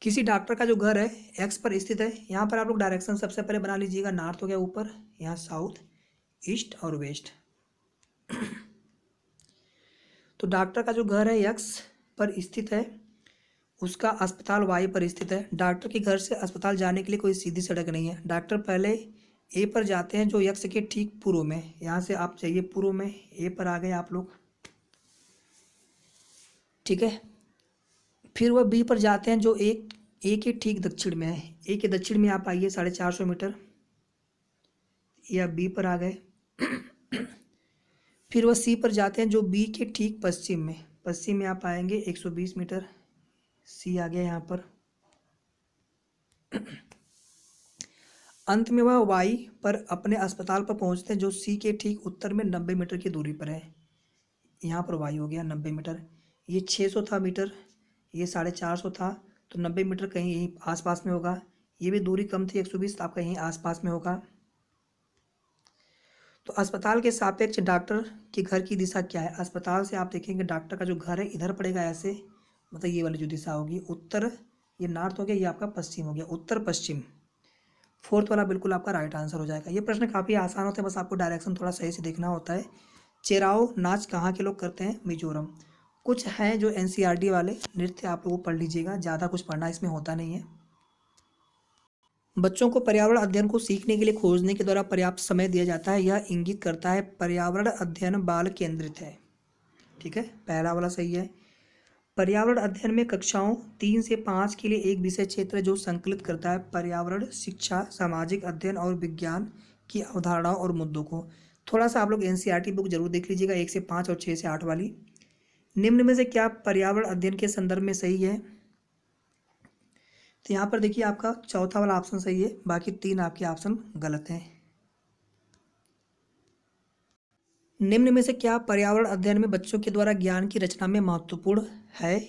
किसी डॉक्टर का जो घर है एक्स पर स्थित है, यहाँ पर आप लोग डायरेक्शन सबसे पहले बना लीजिएगा। नॉर्थ हो गया ऊपर, यहाँ साउथ, ईस्ट और वेस्ट। तो डॉक्टर का जो घर है एक्स पर स्थित है, उसका अस्पताल वाई पर स्थित है। डॉक्टर के घर से अस्पताल जाने के लिए कोई सीधी सड़क नहीं है। डॉक्टर पहले ए पर जाते हैं जो एक्स के ठीक पूर्व में, यहाँ से आप चाहिए पूर्व में, ए पर आ गए आप लोग, ठीक है। फिर वह बी पर जाते हैं जो ए के ठीक दक्षिण में है। ए के दक्षिण में आप आइए 450 मीटर, या बी पर आ गए। फिर वह सी पर जाते हैं जो बी के ठीक पश्चिम में आप आएंगे 120 मीटर, सी आ गया यहाँ पर। अंत में वह वाई पर अपने अस्पताल पर पहुँचते हैं जो सी के ठीक उत्तर में 90 मीटर की दूरी पर है। यहाँ पर वाई हो गया 90 मीटर। ये 600 था मीटर, ये 450 था, तो 90 मीटर कहीं यहीं आसपास में होगा। ये भी दूरी कम थी 120, तो आपका यहीं आसपास में होगा। तो अस्पताल के सापेक्ष डॉक्टर के घर की दिशा क्या है? अस्पताल से आप देखेंगे डॉक्टर का जो घर है इधर पड़ेगा ऐसे, मतलब ये वाली जो दिशा होगी उत्तर, ये नॉर्थ हो गया, ये आपका पश्चिम हो गया, उत्तर पश्चिम। फोर्थ वाला बिल्कुल आपका राइट आंसर हो जाएगा। ये प्रश्न काफ़ी आसान होते हैं, बस आपको डायरेक्शन थोड़ा सही से देखना होता है। चेराओ नाच कहाँ के लोग करते हैं? मिजोरम। कुछ हैं जो एनसीईआरटी वाले नृत्य आप लोगों को पढ़ लीजिएगा, ज़्यादा कुछ पढ़ना इसमें होता नहीं है। बच्चों को पर्यावरण अध्ययन को सीखने के लिए खोजने के द्वारा पर्याप्त समय दिया जाता है, यह इंगित करता है पर्यावरण अध्ययन बाल केंद्रित है। ठीक है, पहला वाला सही है। पर्यावरण अध्ययन में कक्षाओं 3 से 5 के लिए एक विषय क्षेत्र जो संकलित करता है पर्यावरण शिक्षा, सामाजिक अध्ययन और विज्ञान की अवधारणाओं और मुद्दों को। थोड़ा सा आप लोग एनसीईआरटी बुक जरूर देख लीजिएगा, 1 से 5 और 6 से 8 वाली। निम्न में से क्या पर्यावरण अध्ययन के संदर्भ में सही है? तो यहाँ पर देखिए आपका चौथा वाला ऑप्शन सही है, बाकी 3 आपके ऑप्शन गलत हैं। निम्न में से क्या पर्यावरण अध्ययन में बच्चों के द्वारा ज्ञान की रचना में महत्वपूर्ण है?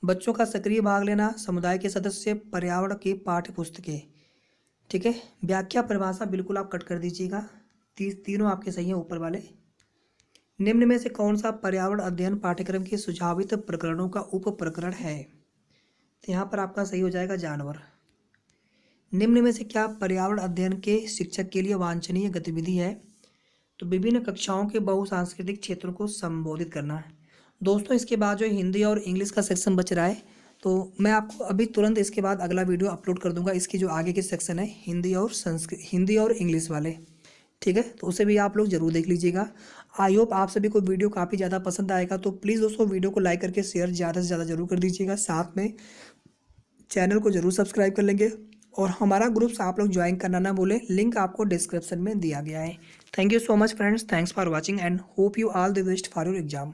बच्चों का सक्रिय भाग लेना, समुदाय के सदस्य, पर्यावरण की पाठ्य पुस्तकें। ठीक है, व्याख्या परिभाषा बिल्कुल आप कट कर दीजिएगा, तीनों आपके सही हैं ऊपर वाले। निम्न में से कौन सा पर्यावरण अध्ययन पाठ्यक्रम के सुझावित प्रकरणों का उप प्रकरण है? तो यहाँ पर आपका सही हो जाएगा जानवर। निम्न में से क्या पर्यावरण अध्ययन के शिक्षक के लिए वांछनीय गतिविधि है? तो विभिन्न कक्षाओं के बहुसांस्कृतिक क्षेत्रों को संबोधित करना है। दोस्तों इसके बाद जो हिंदी और इंग्लिश का सेक्शन बच रहा है, तो मैं आपको अभी तुरंत इसके बाद अगला वीडियो अपलोड कर दूंगा। इसकी जो आगे के सेक्शन है हिंदी और इंग्लिश वाले, ठीक है, तो उसे भी आप लोग जरूर देख लीजिएगा। आई होप आप सभी को वीडियो काफ़ी ज़्यादा पसंद आएगा, तो प्लीज़ दोस्तों वीडियो को लाइक करके शेयर ज़्यादा से ज़्यादा जरूर कर दीजिएगा। साथ में चैनल को जरूर सब्सक्राइब कर लेंगे, और हमारा ग्रुप्स आप लोग ज्वाइन करना ना भूलें, लिंक आपको डिस्क्रिप्शन में दिया गया है। Thank you so much friends, thanks for watching and hope you all the best for your exam.